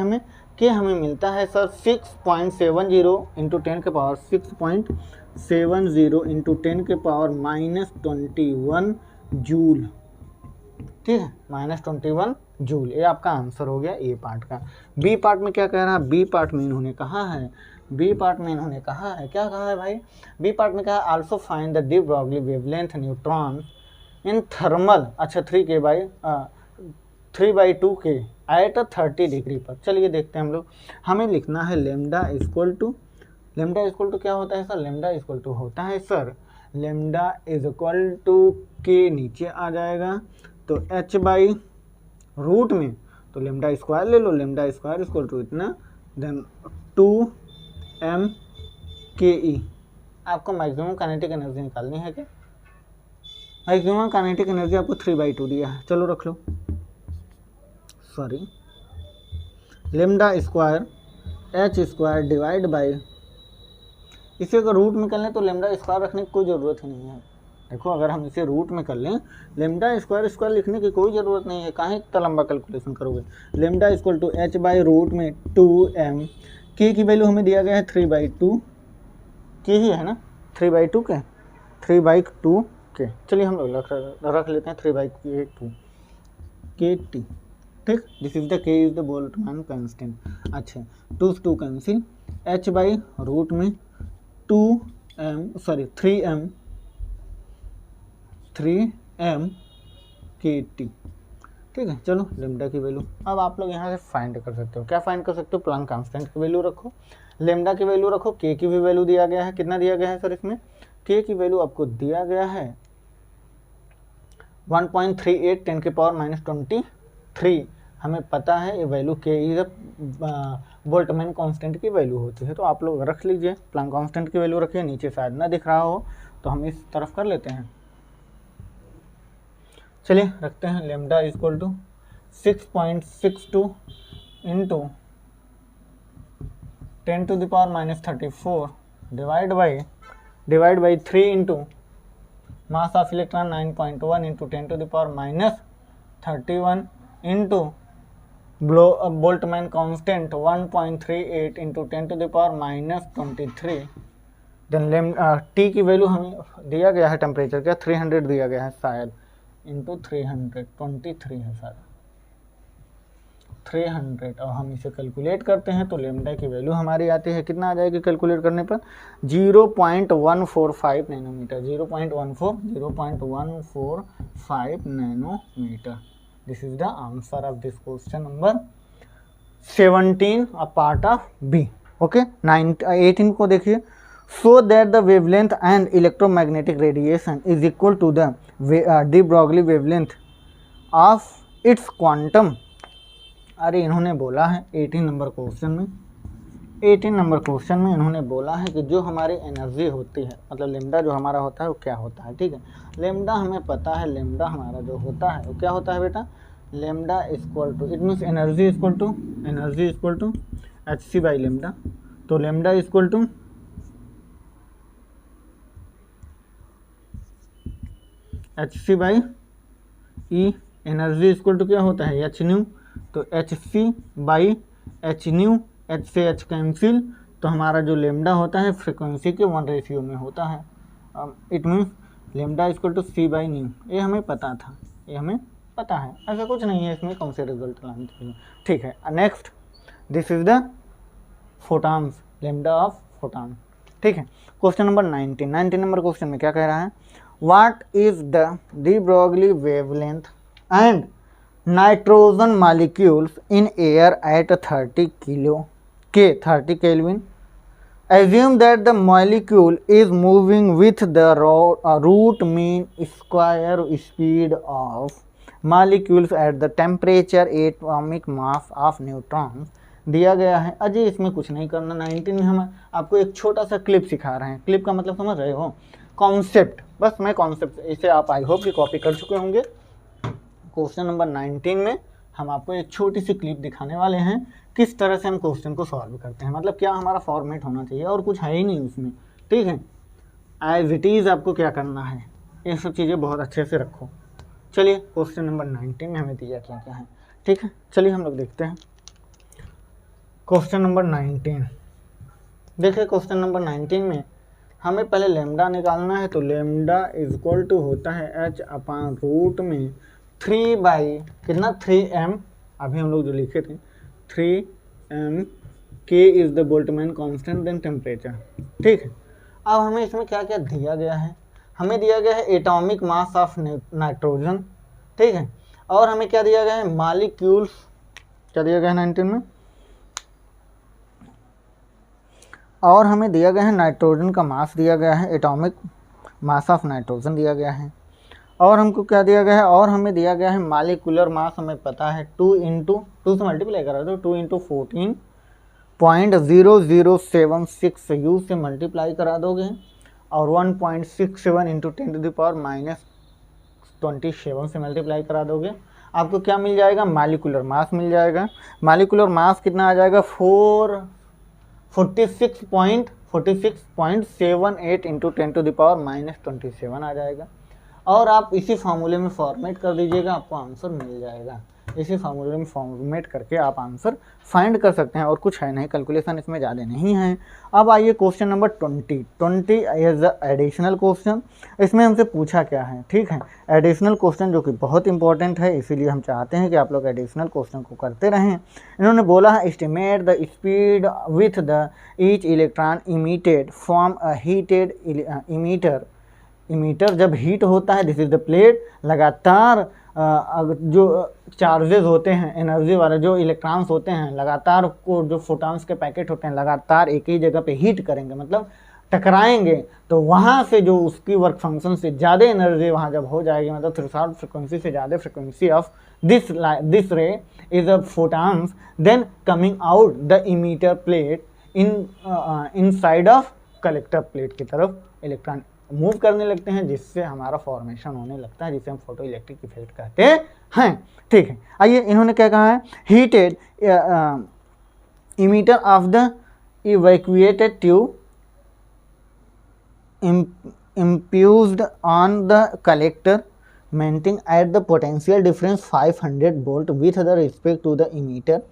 हमें मिलता है सर 6.70 इंटू 6.70 इंटू 10⁻⁻21 जूल। ठीक है, -21 जूल। ये आपका आंसर हो गया ए पार्ट का। बी पार्ट में क्या कह रहा है, बी पार्ट में इन्होंने कहा है, क्या कहा है भाई, बी पार्ट में कहा also find the de Broglie wavelength neutron in thermal, अच्छा 3/2 के एट 30 डिग्री पर। चलिए देखते हैं हम लोग। हमें लिखना है लेमडा इक्वल टू क्या होता है सर, लेमडा इक्वल टू होता है सर, लेमडा इक्वल टू के नीचे आ जाएगा तो h बाई रूट में, तो लेमडा स्क्वायर ले लो, लेमडा स्क्वायर इक्वल टू इतना, देन 2m के ई। आपको मैक्सिमम काइनेटिक एनर्जी निकालनी है क्या, मैक्सिमम काइनेटिक एनर्जी आपको 3/2 दिया है, चलो रख लो, sorry, lambda square h square divide by, इसे अगर रूट में कर लें तो लेमडा स्क्वायर रखने की कोई ज़रूरत ही नहीं है। देखो अगर हम इसे रूट में कर लें, लेमडा स्क्वायर लिखने की कोई ज़रूरत नहीं है, काहे इतना लंबा कैलकुलेशन करोगे। Lambda equal to h by root में 2m, के की वैल्यू हमें दिया गया है 3/2 के ही है ना, 3/2 के, चलिए हम लोग रख लेते हैं 3/2 के टी। ठीक, दिस इज द के इज द बोल्ट्जमैन कांस्टेंट। अच्छा 2 से 2 कैंसिल, h बाई रूट में 3m के टी। ठीक है, चलो लेमडा की वैल्यू अब आप लोग यहाँ से फाइंड कर सकते हो। क्या फाइंड कर सकते हो, प्लांक कांस्टेंट की वैल्यू रखो, लेमडा की वैल्यू रखो, के की भी वैल्यू दिया गया है, कितना दिया गया है सर इसमें, के की वैल्यू आपको दिया गया है 1.38 10⁻⁻23। हमें पता है ये वैल्यू के इज बोल्ट्जमैन कांस्टेंट की वैल्यू होती है, तो आप लोग रख लीजिए, प्लांक कांस्टेंट की वैल्यू रखिए, नीचे शायद ना दिख रहा हो तो हम इस तरफ कर लेते हैं। चलिए रखते हैं lambda equal to 6.62 into 10⁻⁻34 divide by 3 into mass of electron 9.1 into 10⁻⁻31 into Boltzmann constant 1.38 into 10⁻�23। Then T की वैल्यू हमें दिया गया है, टेम्परेचर क्या 300 दिया गया है शायद, इंटू 323 है सर, 300, और हम इसे कैलकुलेट करते हैं तो लेमडा की वैल्यू हमारी आती है, कितना आ जाएगी कैलकुलेट करने पर 0.145 nanometer, 0.145 nanometer. This is the answer of this question number 17 a part of B. Okay, 18 को देखिए, so that the wavelength and electromagnetic radiation is equal to the de Broglie wavelength of its quantum. अरे इन्होंने बोला है 18 नंबर क्वेश्चन में इन्होंने बोला है कि जो हमारी एनर्जी होती है, मतलब लेमडा जो हमारा होता है वो क्या होता है। ठीक है, लेमडा हमें पता है, लेमडा हमारा जो होता है वो क्या होता है बेटा, lambda equal to, it means energy equal to H C by lambda. तो lambda equal to H C by E, energy equal to क्या होता है, एच न्यू। तो H C by H nu, H से एच कैंसिल, तो हमारा जो लेमडा होता है फ्रिक्वेंसी के 1 रेशियो में होता है। It means lambda equal to C by nu. ये हमें पता था, ये हमें पता है, ऐसा कुछ नहीं है इसमें कौन से रिजल्ट लाने चाहिए। ठीक है, next this is the photons, lambda of photon. ठीक है, क्वेश्चन नंबर 19 नंबर क्वेश्चन में क्या कह रहा है, what is the de Broglie wavelength and nitrogen molecules in air at 30 Kelvin. Assume that the molecule is moving with the root mean square speed of molecules at the temperature atomic mass of neutrons दिया गया है। अजय इसमें कुछ नहीं करना, 19 में हम आपको एक छोटा सा क्लिप सिखा रहे हैं। क्लिप का मतलब समझ रहे हो, कॉन्सेप्ट, बस मैं कॉन्सेप्ट, इसे आप आई होप कि कॉपी कर चुके होंगे। क्वेश्चन नंबर 19 में हम आपको एक छोटी सी क्लिप दिखाने वाले हैं, किस तरह से हम क्वेश्चन को सॉल्व करते हैं, मतलब क्या हमारा फॉर्मेट होना चाहिए, और कुछ है ही नहीं उसमें। ठीक है, एज इट इज़ आपको क्या करना है, ये सब चीज़ें बहुत अच्छे से रखो। चलिए क्वेश्चन नंबर 19 में हमें दिया क्या क्या है। ठीक है, चलिए हम लोग देखते हैं क्वेश्चन नंबर 19। देखिए क्वेश्चन नंबर 19 में हमें पहले लेमडा निकालना है। तो लेमडा इक्वल टू होता है एच अपान रूट में 3 बाई कितना 3m, अभी हम लोग जो लिखे थे 3m, K is the Boltzmann constant then temperature. ठीक है, अब हमें इसमें क्या क्या दिया गया है, हमें दिया गया है एटॉमिक मास ऑफ नाइट्रोजन। ठीक है, और हमें क्या दिया गया है, मॉलिक्यूल्स, क्या दिया गया है 19 में, और हमें दिया गया है नाइट्रोजन का मास दिया गया है, एटॉमिक मास ऑफ नाइट्रोजन दिया गया है। और हमको क्या दिया गया है, और हमें दिया गया है मॉलिक्यूलर मास, हमें पता है 2 इंटू 2 से मल्टीप्लाई करा दो, 2 इंटू 14.0076 यू से मल्टीप्लाई करा दोगे, और 1.67 इंटू 10⁻27 से मल्टीप्लाई करा दोगे, आपको क्या मिल जाएगा, मॉलिक्यूलर मास मिल जाएगा। मॉलिक्यूलर मास कितना आ जाएगा, 46.78 इंटू 10⁻27 आ जाएगा। और आप इसी फार्मूले में फॉर्मेट कर दीजिएगा, आपको आंसर मिल जाएगा। इसी फार्मूले में फॉर्मेट करके आप आंसर फाइंड कर सकते हैं, और कुछ है नहीं, कैलकुलेशन इसमें ज़्यादा नहीं है। अब आइए question number 20 as additional question. इसमें हमसे पूछा क्या है, ठीक है, एडिशनल क्वेश्चन जो कि बहुत इंपॉर्टेंट है, इसीलिए हम चाहते हैं कि आप लोग एडिशनल क्वेश्चन को करते रहें। इन्होंने बोला है estimate the speed with the each electron emitted from a heated emitter जब हीट होता है, दिस इज द प्लेट, लगातार जो चार्जेस होते हैं, एनर्जी वाले जो इलेक्ट्रॉन्स होते हैं, लगातार को जो फोटॉन्स के पैकेट होते हैं लगातार एक ही जगह पे हीट करेंगे, मतलब टकराएंगे, तो वहाँ से जो उसकी वर्क फंक्शन से ज़्यादा एनर्जी वहाँ जब हो जाएगी, मतलब थ्रेशोल्ड फ्रिक्वेंसी से ज़्यादा frequency of this ray is a photons then coming out the emitter plate inside of collector plate की तरफ इलेक्ट्रॉन मूव करने लगते हैं, जिससे हमारा फॉर्मेशन होने लगता है, जिसे हम फोटो इलेक्ट्रिक इफेक्ट कहते हैं। ठीक है, आइए इन्होंने क्या कहा है, heated emitter of the evacuated tube imposed on the collector maintaining at the potential difference 500 volt with the respect to the emitter.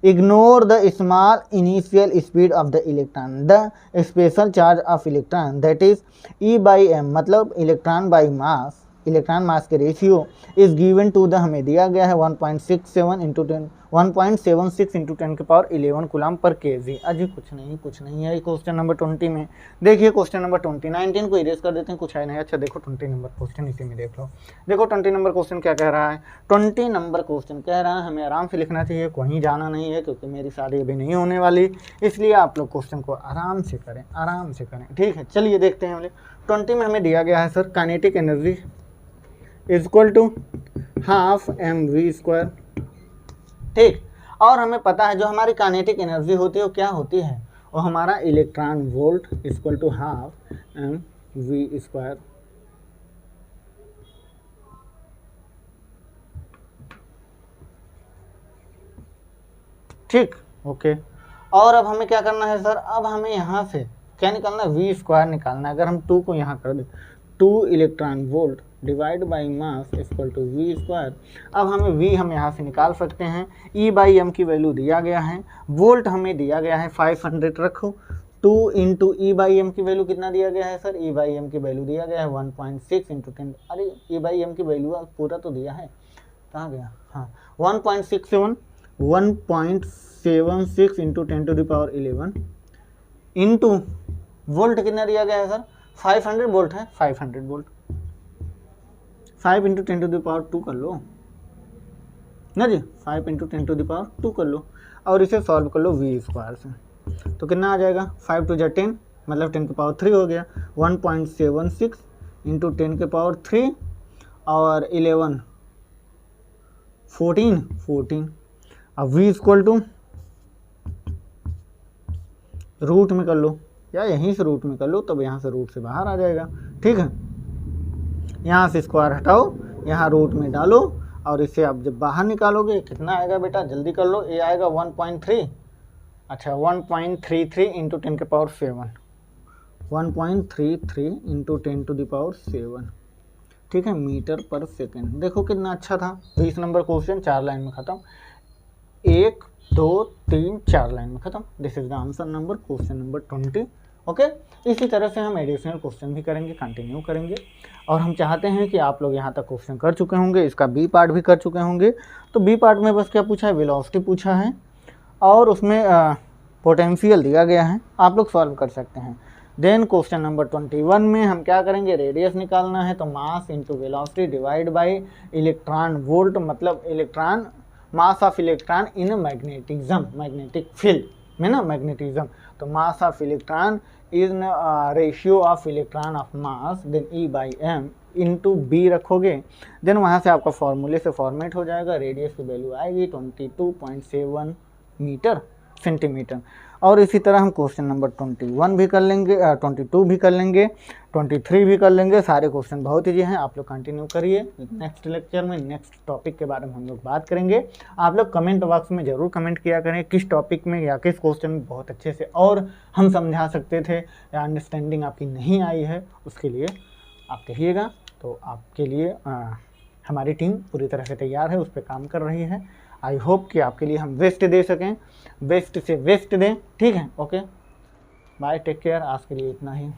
Ignore the small initial speed of the electron. The special charge of electron, that is E by m, मतलब electron by mass, electron mass के ratio is given to the, हमें दिया गया है 1.67 इंटू 1.76 इंटू 10 के पावर 11 कूलम पर केजी। अजी कुछ नहीं है क्वेश्चन नंबर 20 में। देखिए क्वेश्चन नंबर 20, 19 को इरेज कर देते हैं, कुछ है नहीं। अच्छा देखो 20 नंबर क्वेश्चन, इसी में देख लो। देखो 20 नंबर क्वेश्चन क्या कह रहा है। 20 नंबर क्वेश्चन कह रहा है हमें आराम से लिखना चाहिए, कहीं जाना नहीं है, क्योंकि मेरी शादी अभी नहीं होने वाली, इसलिए आप लोग क्वेश्चन को आराम से करें, ठीक है। चलिए देखते हैं। 20 में हमें दिया गया है sir kinetic energy equal to half mv², ठीक। और हमें पता है जो हमारी काइनेटिक एनर्जी होती है वो क्या होती है, वो हमारा electron volt equal to half mv², ठीक, ओके। और अब हमें क्या करना है सर, अब हमें यहाँ से क्या निकालना है, v² निकालना है। अगर हम 2 को यहाँ कर दें, 2 electron volt divide by mass equal to v²। अब हमें v हम यहाँ से निकाल सकते हैं। E/m की वैल्यू दिया गया है, वोल्ट हमें दिया गया है 500 रखो। 2 इंटू E/m की वैल्यू कितना दिया गया है सर, E/m की वैल्यू दिया गया है 1.6 इंटू 10। अरे E/m की वैल्यू पूरा तो दिया है, कहाँ गया, हाँ 1.76 into 10 to the power 11 into volt कितना दिया गया है सर, 500 वोल्ट है, 500 volt. 5 into 10 to the power 2 कर लो ना जी, 5 इंटू 10 टू द पावर 2 कर लो, और इसे सॉल्व कर लो v² से। तो कितना आ जाएगा, 5 टू 10 मतलब 10 के पावर 3 हो गया। 1.76 इंटू 10 के पावर 3 और 11 14। अब v इक्वल टू रूट में कर लो, या यहीं से रूट में कर लो, तब यहाँ से रूट से बाहर आ जाएगा, ठीक है। यहाँ से स्क्वायर हटाओ, यहाँ रूट में डालो, और इसे आप जब बाहर निकालोगे कितना आएगा बेटा, जल्दी कर लो। ये आएगा 1.3, अच्छा 1.33 इंटू 10 के power 7, 1.33 into 10 to the power 7, ठीक है, मीटर पर सेकेंड। देखो कितना अच्छा था। 20 नंबर क्वेश्चन 4 लाइन में खत्म, 1 2 3 4 लाइन में खत्म। This is the answer number question number 20, okay. इसी तरह से हम एडिशनल क्वेश्चन भी करेंगे, कंटिन्यू करेंगे, और हम चाहते हैं कि आप लोग यहाँ तक क्वेश्चन कर चुके होंगे, इसका बी पार्ट भी कर चुके होंगे। तो बी पार्ट में बस क्या पूछा है, वेलोसिटी पूछा है, और उसमें पोटेंशियल दिया गया है, आप लोग सॉल्व कर सकते हैं। देन क्वेश्चन नंबर 21 में हम क्या करेंगे, रेडियस निकालना है, तो mass into velocity divide by electron volt, मतलब electron mass of electron in magnetism, magnetic field में ना मैग्नेटिज्म। तो mass of electron is ratio of electron of mass, then E/m into B रखोगे, देन वहाँ से आपका फॉर्मूले से फॉर्मेट हो जाएगा। रेडियस की वैल्यू आएगी 22.7 मीटर सेंटीमीटर। और इसी तरह हम क्वेश्चन नंबर 21 भी कर लेंगे, 22 भी कर लेंगे, 23 भी कर लेंगे। सारे क्वेश्चन बहुत ईजी हैं, आप लोग कंटिन्यू करिए। नेक्स्ट लेक्चर में नेक्स्ट टॉपिक के बारे में हम लोग बात करेंगे। आप लोग कमेंट बॉक्स में ज़रूर कमेंट किया करें किस टॉपिक में या किस क्वेश्चन में बहुत अच्छे से और हम समझा सकते थे, या अंडरस्टैंडिंग आपकी नहीं आई है, उसके लिए आप कहिएगा। तो आपके लिए हमारी टीम पूरी तरह से तैयार है, उस पर काम कर रही है। आई होप कि आपके लिए हम बेस्ट दे सकें, बेस्ट से बेस्ट दें, ठीक है। Okay bye, take care. आज के लिए इतना ही।